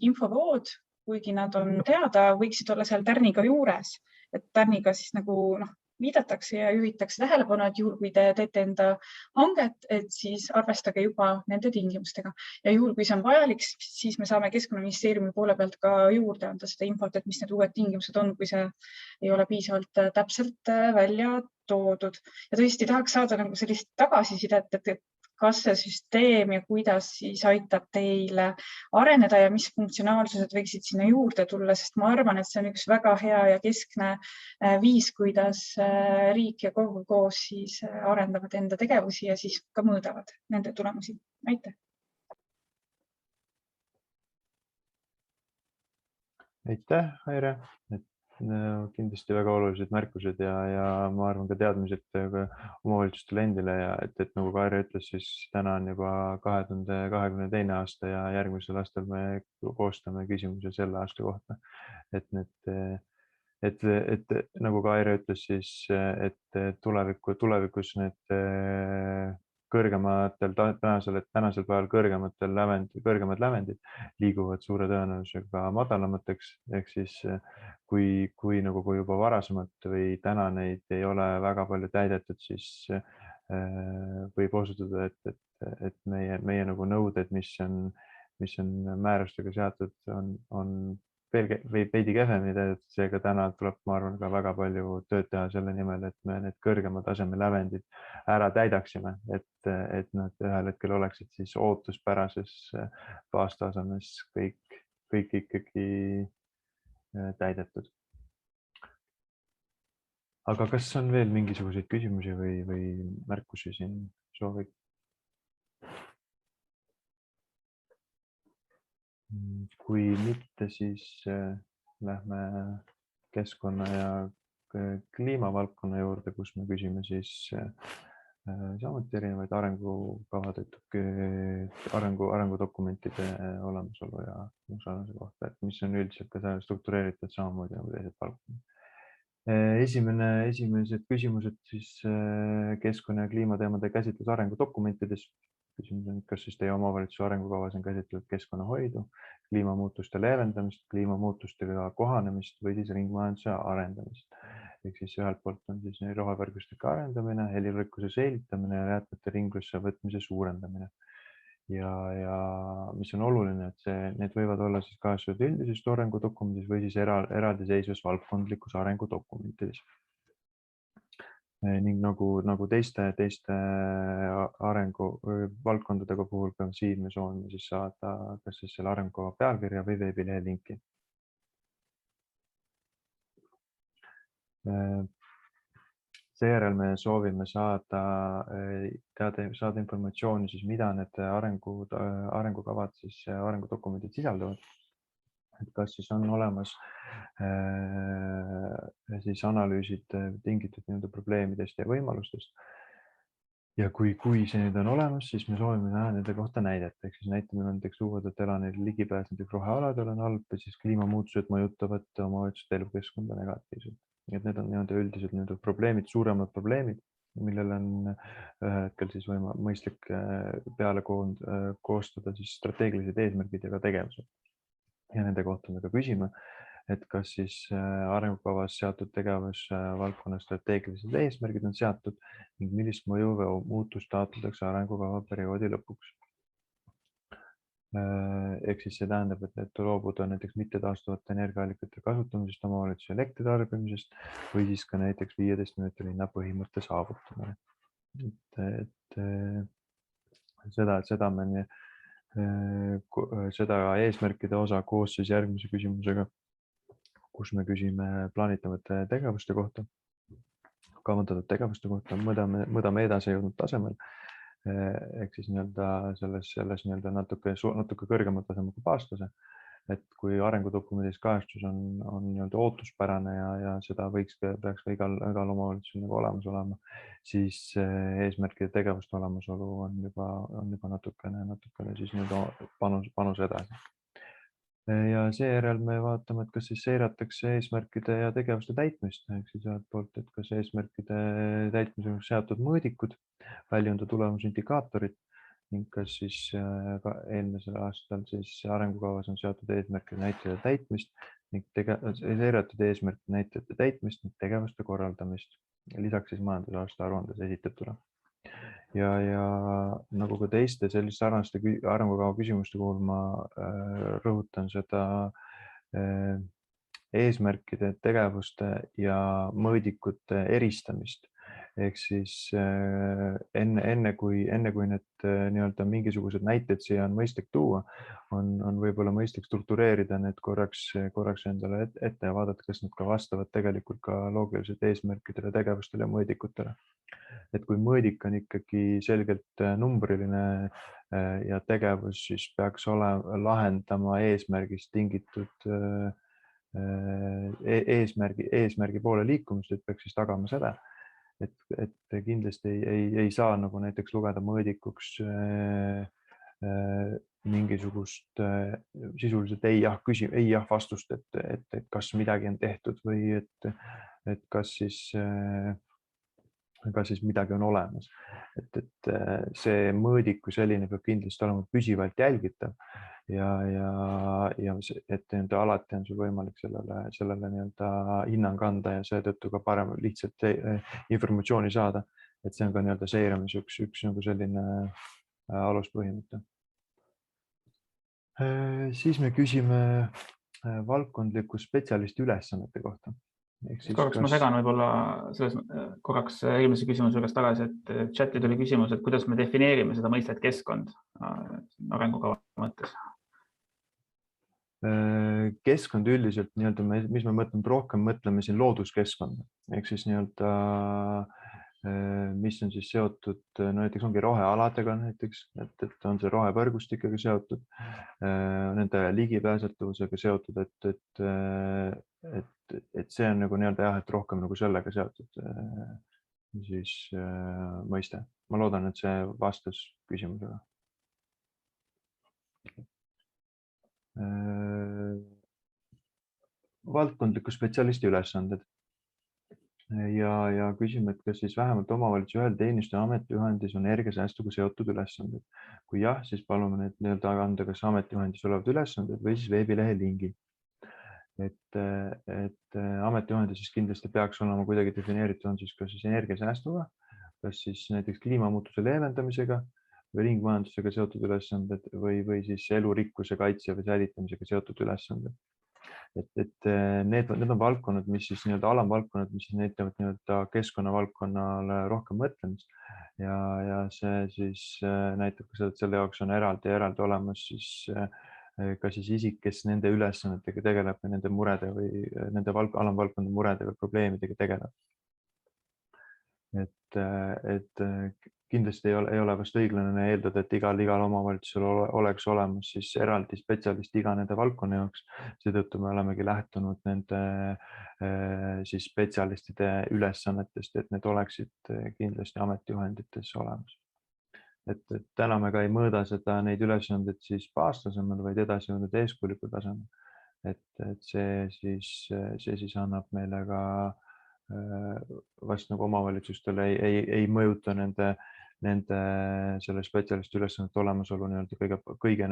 infovood, kuigi nad on teada, võiksid olla seal tärniga juures, et tärniga siis nagu viidatakse ja juhitakse tähelepanu, et juhul, kui te teete enda hanget, et siis arvestage juba nende tingimustega. Ja juhul, kui see on vajalik, siis me saame Keskkonnaministeeriumi poole pealt ka juurde anda seda infot, et mis need uued tingimused on, kui see ei ole piisavalt täpselt välja toodud. Ja tõesti tahaks saada sellist tagasisidet, et kas see süsteem ja kuidas siis aitab teile areneda ja mis funktsionaalsused võiksid sinna juurde tulla, sest ma arvan, et see on üks väga hea ja keskne viis, kuidas riik ja kogu koos siis arendavad enda tegevusi ja siis ka mõõdavad nende tulemusi. Aitäh! Aitäh, Aire! Kindlasti väga olulised märkused ja ma arvan ka teadmised omavalitsustele endile ja et nagu Aire ütles, siis täna on juba 2022. aasta ja järgmisel aastal me koostame küsimuse selle aasta kohta. Et nagu ka Aire ütles, siis et tulevikus need tänasel päeval kõrgemad lävendid liiguvad suure tõenäosusega madalamateks, ehk siis kui nagu juba varasemalt või täna neid ei ole väga palju täidetud, siis võib osutuda, et meie nagu nõuded, mis on mis on määrustega seatud, on veidi kehvemini täidetud, seega täna tuleb, ma arvan, ka väga palju tööd teha selle nimel, et me need kõrgema taseme lävendid ära täidaksime, et nad ühel hetkel oleksid siis ootuspärases baastasemes kõik ikkagi täidetud. Aga kas on veel mingisuguseid küsimusi või märkusi siin soovib? Kui mitte, siis lähme keskkonna ja kliimavaldkonna juurde, kus me küsime siis samuti erinevaid arengudokumentide olemasolu ja muusaalase kohta, et mis on üldiselt ka struktureeritud samamoodi nagu teised valdkonnad. Esimesed küsimused siis keskkonna ja kliimateemade käsitlus arengudokumentides. Küsimus on, kas siis teie omavalitsuse arengukavas on käsitletud keskkonnahoidu, kliimamuutuste leevendamist, kliimamuutustega kohanemist või siis ringmajanduse arendamist. Ehk siis ühelt poolt on siis rohevõrgustike arendamine, helirikkuse säilitamine ja jäätmete ringlusse võtmise suurendamine. Ja mis on oluline, et need võivad olla siis kajastatud üldises arengudokumendis või siis eraldiseisvas valdkondlikus arengudokumentides. Ning nagu teiste arengu valdkondadega puhul ka siin me soovime siis saada kas siis selle arengukava pealkirja või veebilehe linki. Seejärel me soovime saada informatsiooni, siis mida need arengukavad, siis arengudokumendid sisaldavad. Et kas siis on olemas siis analüüsid tingitud probleemidest ja võimalustest. Ja kui see nüüd on olemas, siis me soovime näha nende kohta näidet. Ehk siis näitame näiteks luua, et elaneil ligipääs näiteks rohealadel on halb ja siis kliimamuutused mõjutavad omavalitsuste elukeskkonda negatiivselt. Et need on üldiselt probleemid, suuremad probleemid, millel on hetkel siis mõistlik peale koostada siis strateegilised eesmärgid ja ka tegevused. Ja nende kohta me ka küsime, et kas siis arengukavas seatud tegevusvaldkonna strateegilised eesmärgid on seatud ning millist mõju või muutust taotletakse arengukava perioodi lõpuks. Ehk siis see tähendab, et loobuda näiteks mittetaastuvate energiaallikate kasutamisest omavalitsuse elektritarbimisest või siis ka näiteks 15 minuti linna põhimõtte saavutamine. Seda eesmärkide osa koos siis järgmise küsimusega, kus me küsime plaanitavate tegevuste kohta, kavandatud tegevuste kohta, mõõdame edasi jõudnud tasemel. Ehk siis selles natuke kõrgema tasemega baastase, et kui arengudokumendis kajastus on ootuspärane ja seda peaks ka igal omavalitsusel olemas olema, siis eesmärkide tegevuste olemasolu on juba natukene siis panus edasi. Ja seejärel me vaatame, et kas siis seiratakse eesmärkide ja tegevuste täitmist, ehk siis ühelt poolt, et kas eesmärkide täitmisega seatud mõõdikud, väljunda tulemusindikaatorid ning kas siis ka eelmisel aastal siis arengukavas on seatud eesmärkide näitajate täitmist ning seiratud eesmärkide näitajate täitmist ning tegevuste korraldamist. Lisaks siis majandusaasta aruandes esitatuna. Ja nagu ka teiste selliste sarnaste arengukava küsimuste puhul ma rõhutan seda eesmärkide, tegevuste ja mõõdikute eristamist. Ehk siis enne kui need mingisugused näited siia on mõistlik tuua, on võib-olla mõistlik struktureerida need korraks endale ette ja vaadata, kas nad ka vastavad tegelikult ka loogiliselt eesmärkidele, tegevustele ja mõõdikutele. Et kui mõõdik on ikkagi selgelt numbriline ja tegevus siis peaks lahendama eesmärgist tingitud eesmärgi poole liikumist, et peaks siis tagama seda, et kindlasti ei saa nagu näiteks lugeda mõõdikuks mingisugust sisuliselt ei-jah vastust, et kas midagi on tehtud või et kas siis midagi on olemas. Et see mõõdik kui selline peab kindlasti olema püsivalt jälgitav ja et alati on sul võimalik sellele hinnang anda ja seetõttu ka parem lihtsalt informatsiooni saada, et see on ka seiramise üks selline aluspõhimõte. Siis me küsime valdkondliku spetsialisti ülesannete kohta. Korraks ma segan võib-olla korraks eelmise küsimuse juures tagasi, et chati tuli küsimus, et kuidas me defineerime seda mõistet keskkond arengukava mõttes. Keskkond üldiselt, mis me mõtleme, rohkem mõtleme siin looduskeskkonda, ehk siis mis on siis seotud, näiteks ongi rohealadega näiteks, et on see rohevõrgustikega seotud, nende ligipääsetavusega seotud, et see on et rohkem sellega seotud siis mõiste. Ma loodan, et see vastas küsimusele. Valdkondliku spetsialisti ülesanded. Ja küsime, et kas siis vähemalt omavalitsuse ühel teenistuse ametijuhendis on energiasäästuga seotud ülesanded. Kui jah, siis palume need anda kas ametijuhendis olevad ülesanded või siis veebilehe lingi. Et ametijuhendis siis kindlasti peaks olema kuidagi defineeritud, on siis kas siis energiasäästuga, kas siis näiteks kliimamuutuse leevendamisega või ringmajandusega seotud ülesanded või siis elurikkuse kaitse või säilitamisega seotud ülesanded. Et need on valdkonnad, mis siis alamvaldkonnad, mis näitavad keskkonnavaldkonnale rohkem mõtlemist ja see siis näitab ka seda, et selle jaoks on eraldi olemas siis ka siis isik, kes nende ülesannetega tegeleb ja nende murede või nende alamvaldkonna murede või probleemidega tegeleb. Et kindlasti ei ole vast õiglane eeldada, et igal omavalitsusel oleks olemas siis eraldi spetsialist iga nende valdkonna jaoks. Seetõttu me olemegi lähtunud nende siis spetsialistide ülesannetest, et need oleksid kindlasti ametijuhendites olemas. Et täna me ka ei mõõda neid ülesandeid siis baastasemel, vaid edasi jõudnud eeskujulikul tasemel. Et see siis annab meile ka vast omavalitsustele ei mõjuta nende selle spetsialisti ülesannete olemasolu kõige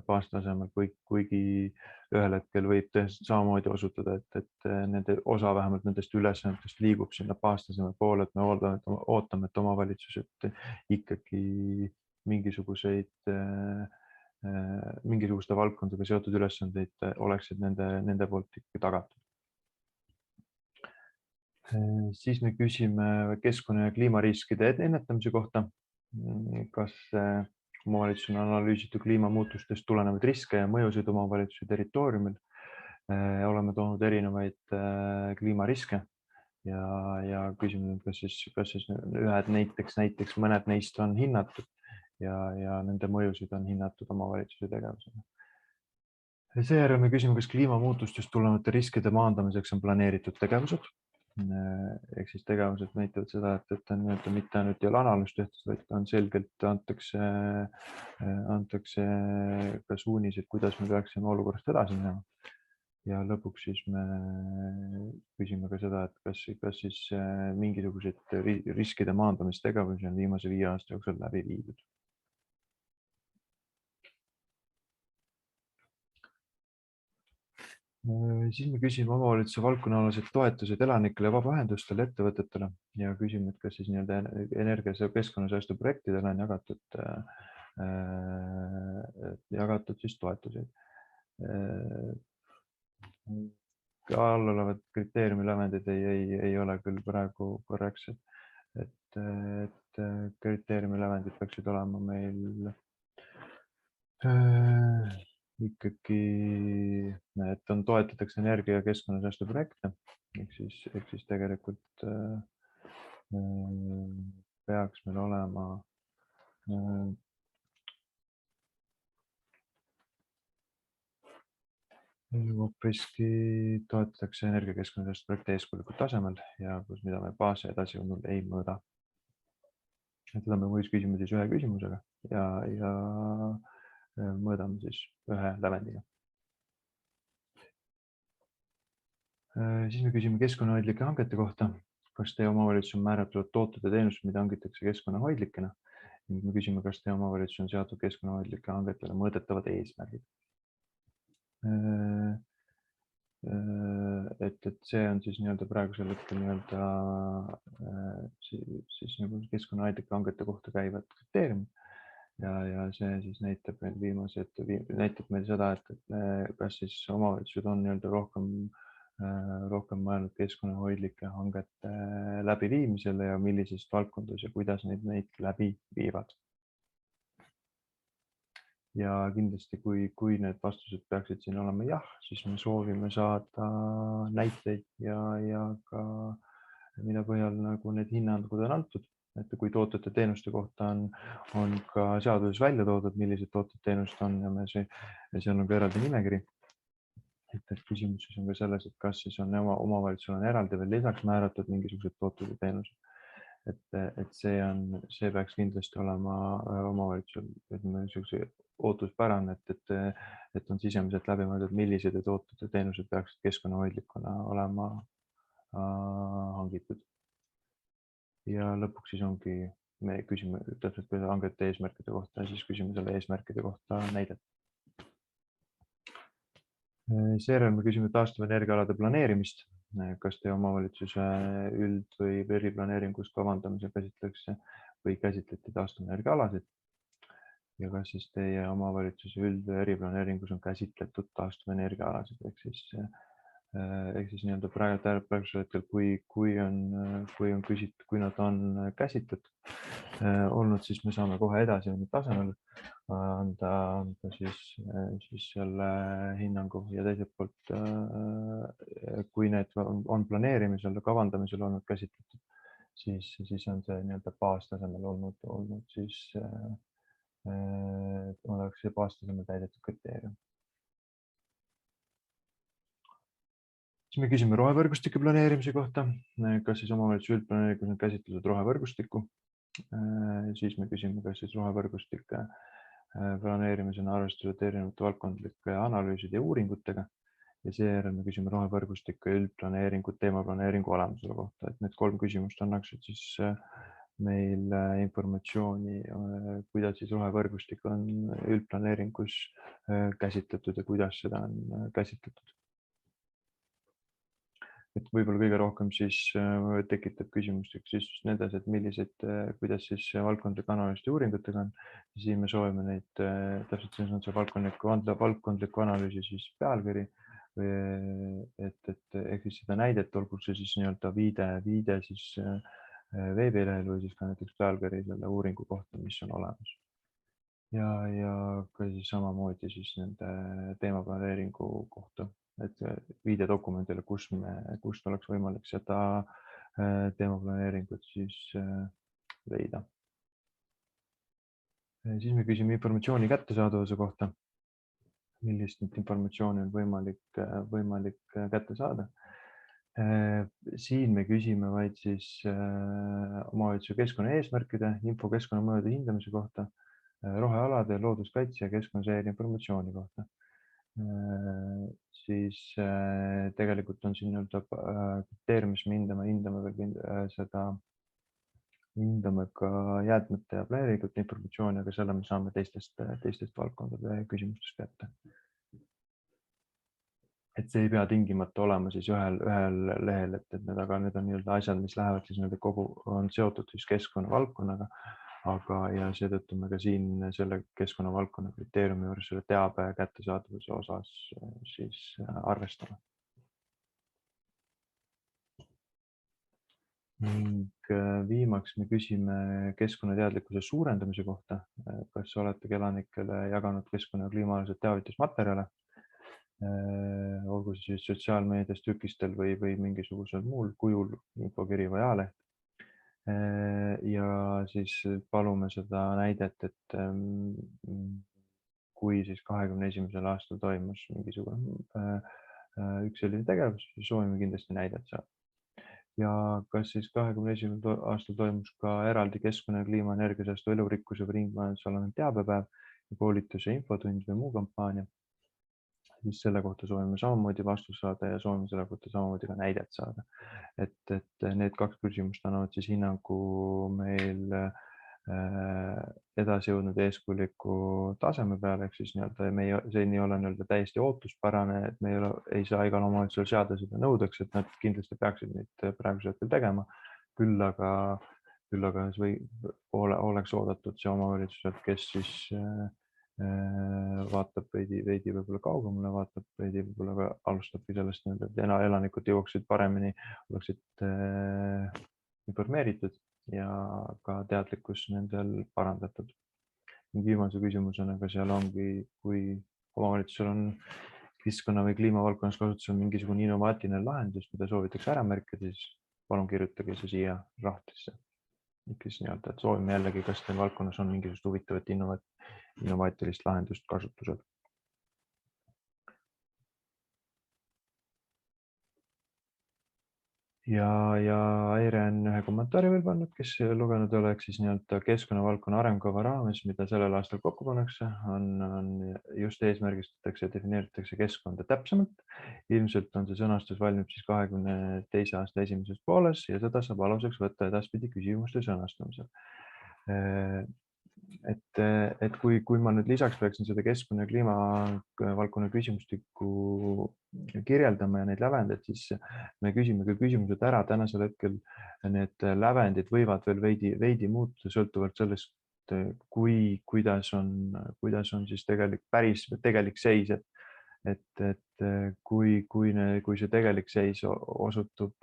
baastasemel, kuigi ühel hetkel võib samamoodi osutuda, et nende osa vähemalt nendest ülesannetest liigub sinna baastasemel poole, et me ootame, et omavalitsused ikkagi mingisuguste valdkondadega seotud ülesandeid oleksid nende poolt ikka tagatud. Siis me küsime keskkonna ja kliimariskide ennetamise kohta. Kas omavalitsus on analüüsitud kliimamuutustest tulenevaid riske ja mõjusid omavalitsuse territooriumil. Oleme toonud erinevaid kliimariske ja küsime, kas siis ühed näiteks mõned neist on hinnatud ja nende mõjusid on hinnatud omavalitsuse tegevusega. Seejärel me küsime, kas kliimamuutustest tulenevate riskide maandamiseks on planeeritud tegevused. Ehk siis tegevused näitavad seda, et on mitte ainult ei ole analüüs tehtud, vaid on selgelt antakse ka suunised, kuidas me peaksime olukorrast edasi minema. Ja lõpuks siis me küsime ka seda, et kas siis mingisuguseid riskide maandamistegevusi on viimase 5 aasta jooksul läbi viidud. Siis me küsime omavalitsuse valdkonnaalased toetused elanikele ja vabaühendustele, ettevõtetele ja küsime, et kas siis energia- ja keskkonnasäästu projektidele on jagatud siis toetuseid. All olevad kriteeriumi lävendid ei ole küll praegu korrektsed, et kriteeriumi lävendid peaksid olema meil ikkagi, et toetatakse energia- ja keskkonnasäästu projekte, ehk siis tegelikult peaks meil olema hoopiski toetatakse energia- ja keskkonnasäästu projekte eeskujulikul tasemel ja mida me baasi edasi ei mõõda. Seda me küsime siis ühe küsimusega ja mõõdame siis ühe lävendiga. Siis me küsime keskkonnahoidlike hangete kohta. Kas teie omavalitsus on määratletud tooted ja teenused, mida hangitakse keskkonnahoidlikena? Ning me küsime, kas teie omavalitsus on seatud keskkonnahoidlike hangetele mõõdetavad eesmärgid. Et see on siis praegusel hetkel siis keskkonnahoidlike hangete kohta käivad kriteeriumid. ja see siis näitab meil seda, et kas siis omavalitsused on rohkem mõelnud keskkonnahoidlike hangete läbiviimisele ja millises valdkondades ja kuidas neid läbi viivad. Ja kindlasti, kui need vastused peaksid siin olema jah, siis me soovime saada näiteid ja ka mida põhjal need hinnangud on antud. Et kui tootete teenuste kohta on ka seaduses välja toodud, millised tooted teenused on ja see on ka eraldi nimekiri. Et küsimus siis on ka selles, et kas siis on omavalitsusel on eraldi veel lisaks määratud mingisugused tooted ja teenused. Et see peaks kindlasti olema omavalitsusel ootuspärane, et on sisemiselt läbi mõeldud, millised tooted ja teenused peaksid keskkonnahoidlikuna olema hangitud. Ja lõpuks siis ongi, me küsime täpselt hangete eesmärkide kohta ja siis küsime selle eesmärkide kohta näidet. Seejärel me küsime taastuvenergiaalade planeerimist. Kas teie omavalitsuse üld- või eriplaneeringus kavandamisel käsitletakse või käsitleti taastuvenergiaalasid? Ja kas siis teie omavalitsuse üld- või eriplaneeringus on käsitletud taastuvenergiaalasid? Ehk siis nii-öelda praegusel hetkel, kui nad on käsitletud olnud, siis me saame kohe edasi tasemel anda siis selle hinnangu ja teiselt poolt, kui need on planeerimisel ja kavandamisel olnud käsitletud, siis on see nii-öelda baastasemel olnud siis oleks see baastasemel täidetud kriteerium. Siis me küsime rohevõrgustike planeerimise kohta. Kas siis omavalitsuse üldplaneeringus on käsitletud rohevõrgustikku? Siis me küsime, kas siis rohevõrgustike planeerimisel on arvestatud erinevate valdkondlike analüüside ja uuringutega. Ja seejärel me küsime rohevõrgustike üldplaneeringu, teemaplaneeringu olemusele kohta. Et need 3 küsimust annaksid siis meil informatsiooni, kuidas siis rohevõrgustik on üldplaneeringus käsitletud ja kuidas seda on käsitletud. Et võib-olla kõige rohkem siis tekitab küsimusteks siis nendes, et kuidas siis valdkondlike analüüside ja uuringutega on. Siin me soovime neid täpselt see valdkondliku analüüsi siis pealkiri, ehk siis seda näidet, olgu see siis nii-öelda viide siis veebilehel või siis ka näiteks pealkiri selle uuringu kohta, mis on olemas. Ja ka siis samamoodi siis nende teemaplaneeringu kohta. Et viide dokumendile, kust oleks võimalik seda teemaplaneeringut siis leida. Siis me küsime informatsiooni kättesaadavuse kohta, millist informatsiooni on võimalik kätte saada. Siin me küsime vaid siis omavalitsuse keskkonnaeesmärkide, info keskkonnamõjude hindamise kohta, rohealade, looduskaitse ja keskkonnaseire informatsiooni kohta. Siis tegelikult on siin kriteeriumis me hindame ka jäätmete ja planeeringute informatsiooni, aga selle me saame teistest valdkondade küsimustest kätte. Et see ei pea tingimata olema siis ühel lehel, aga need on asjad, mis lähevad siis on seotud siis keskkonnavaldkonnaga. Ja seetõttu me ka siin selle keskkonnavaldkonna kriteeriumi juures selle teabe kättesaadavuse osas siis arvestame. Ning viimaks me küsime keskkonnateadlikkuse suurendamise kohta. Kas olete elanikele jaganud keskkonna- ja kliimaalaseid teavitusmaterjale, olgu siis sotsiaalmeedias, tükistel või mingisugusel muul kujul, infokiri või ajaleht. Ja siis palume seda näidet, et kui siis 2021. aastal toimus mingisugune üks selline tegevus, siis soovime kindlasti näidet saada. Ja kas siis 2021. aastal toimus ka eraldi keskkonna ja kliima energiasäästu elurikkuse või ringmajandusalane teabepäev, koolituse infotund või muu kampaania. Siis selle kohta soovime samamoodi vastust saada ja soovime selle kohta samamoodi ka näidet saada. Et need 2 küsimust annavad siis hinnangu meil edasi jõudnud eeskujuliku taseme peale, ehk siis see ei ole täiesti ootuspärane, et me ei saa igal omavalitsusel seada seda nõudeks, et nad kindlasti peaksid neid praegusel hetkel tegema. Küll küll aga oleks oodatud see omavalitsuselt, kes siis vaatab veidi võib-olla kaugemale, vaatab veidi võib-olla ka alustabki sellest, et elanikud jõuaksid paremini, oleksid informeeritud ja ka teadlikkus nendel parandatud. Viimase küsimusena ka seal ongi, kui omavalitsusel on keskkonna või kliimavaldkonnas kasutusel mingisugune innovaatiline lahendus, mida soovitakse ära märkida, siis palun kirjutage see siia rahtrisse. Et soovime jällegi, kas teil valdkonnas on mingisugust huvitavat innovaatilist lahendust kasutusel. Ja Aire on ühe kommentaari veel pannud, kes lugenud oleks, siis keskkonnavaldkonna arengukava raames, mida sellel aastal kokku pannakse, on just eesmärgistatakse ja defineeritakse keskkonda täpsemalt. Ilmselt on see sõnastus valmib siis 2022. aasta esimeses pooles ja seda saab aluseks võtta edaspidi küsimuste sõnastamisel. Et kui ma nüüd lisaks peaksin seda keskkonna ja kliimavaldkonna küsimustikku kirjeldama ja neid lävendeid, siis me küsime ka küsimused ära. Tänasel hetkel need lävendid võivad veel veidi muutuda sõltuvalt sellest, kuidas on siis tegelik seis, et kui see tegelik seis osutub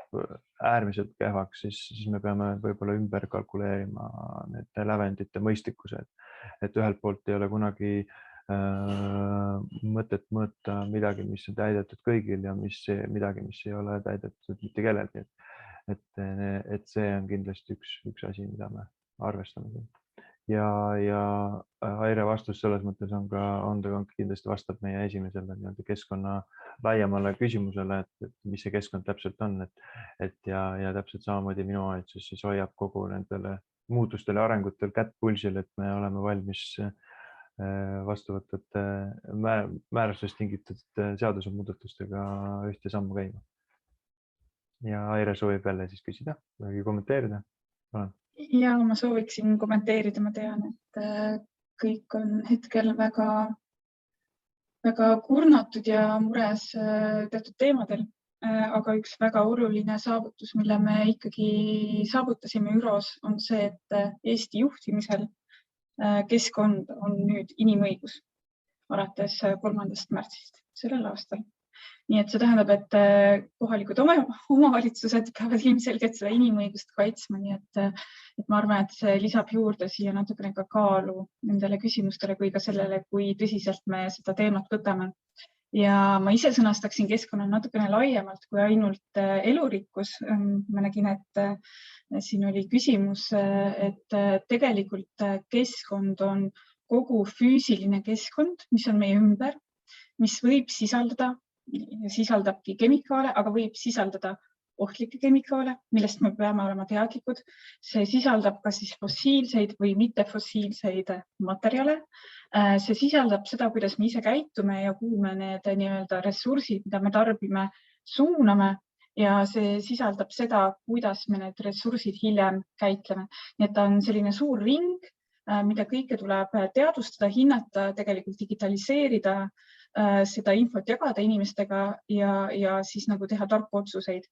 äärmiselt kehvaks, siis me peame võib-olla ümber kalkuleerima need lävendite mõistlikkuse. Et ühelt poolt ei ole kunagi mõtet mõõta midagi, mis on täidetud kõigil ja midagi, mis ei ole täidetud mitte kellelgi. Et see on kindlasti üks asi, mida me arvestame. Ja Aire vastus selles mõttes on ta kindlasti vastab meie esimesele keskkonna laiemale küsimusele, et mis see keskkond täpselt on. Ja täpselt samamoodi minu omavalitsus siis hoiab kogu nendele muutustele ja arengutel kätt pulsil, et me oleme valmis vastuvõtute määrusest tingitud seadusemuudatustega ühte sammu käima. Ja Aire soovib jälle siis küsida või kommenteerida. Ja ma sooviksin kommenteerida, ma tean, et kõik on hetkel väga kurnatud ja mures teatud teemadel, aga üks väga oluline saavutus, mille me ikkagi saavutasime ÜRO-s, on see, et Eesti juhtimisel keskkond on nüüd inimõigus alates 3. märtsist sellel aastal. Nii et see tähendab, et kohalikud omavalitsused peavad ilmselgelt seda inimõigust kaitsma, nii et ma arvan, et see lisab juurde siia natukene ka kaalu nendele küsimustele kui ka sellele, kui tõsiselt me seda teemat võtame. Ja ma ise sõnastaksin keskkonna natukene laiemalt kui ainult elurikkus. Ma nägin, et siin oli küsimus, et tegelikult keskkond on kogu füüsiline keskkond, mis on meie ümber, mis võib sisaldabki kemikaale, aga võib sisaldada ohtlikke kemikaale, millest me peame olema teadlikud. See sisaldab ka siis fossiilseid või mittefossiilseid materjale. See sisaldab seda, kuidas me ise käitume ja kuhu me need ressursid, mida me tarbime, suuname. Ja see sisaldab seda, kuidas me need ressursid hiljem käitleme. Nii et ta on selline suur ring, mida kõike tuleb teadvustada, hinnata, tegelikult digitaliseerida, seda infot jagada inimestega ja siis nagu teha tarku otsuseid.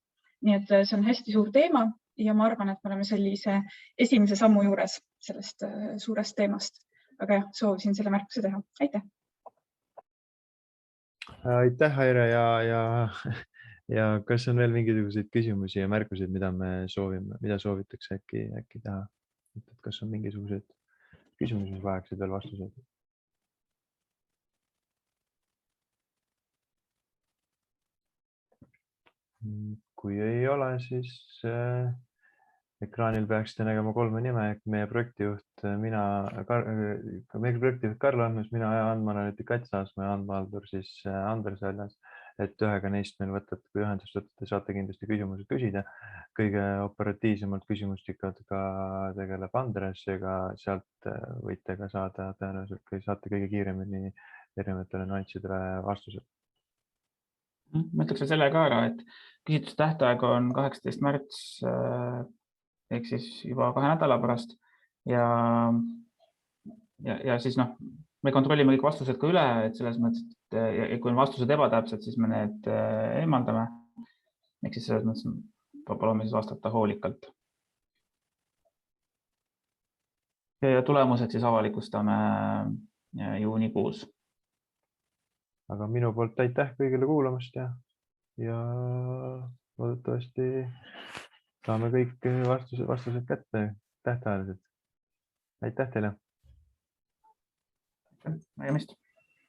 Nii et see on hästi suur teema ja ma arvan, et me oleme sellise esimese sammu juures sellest suurest teemast. Aga jah, soovisin selle märkuse teha. Aitäh! Aitäh, Aire! Ja kas on veel mingisuguseid küsimusi ja märkuseid, mida soovitakse äkki teha? Kas on mingisuguseid küsimusi, mis vajaksid veel vastuseid? Kui ei ole, siis ekraanil peaksite nägema 3 nime, meie projektijuht Karl Andmes, mina andmaaliti Katsas, meie andmaaldur siis Andres Väljas, et ühega neist meil kui ühendust võtate, saate kindlasti küsimused küsida. Kõige operatiivsemalt küsimustikadega tegeleb Andres, ega sealt võite ka saada tõenäoliselt, saate kõige kiiremini erinevatele nüanssidele vastused. Ma ütleks selle ka ära, et küsitluse tähtaeg on 18. märts ehk siis juba 2 nädala pärast ja siis me kontrollime kõik vastused ka üle, et selles mõttes, et kui on vastused ebatäpsed, siis me need eemaldame. Ehk siis selles mõttes palume siis vastata hoolikalt. ja tulemused siis avalikustame juunikuus. Aga minu poolt aitäh kõigile kuulamast ja loodetavasti saame kõik vastused kätte tähtajaliselt. Aitäh teile! Nägemist!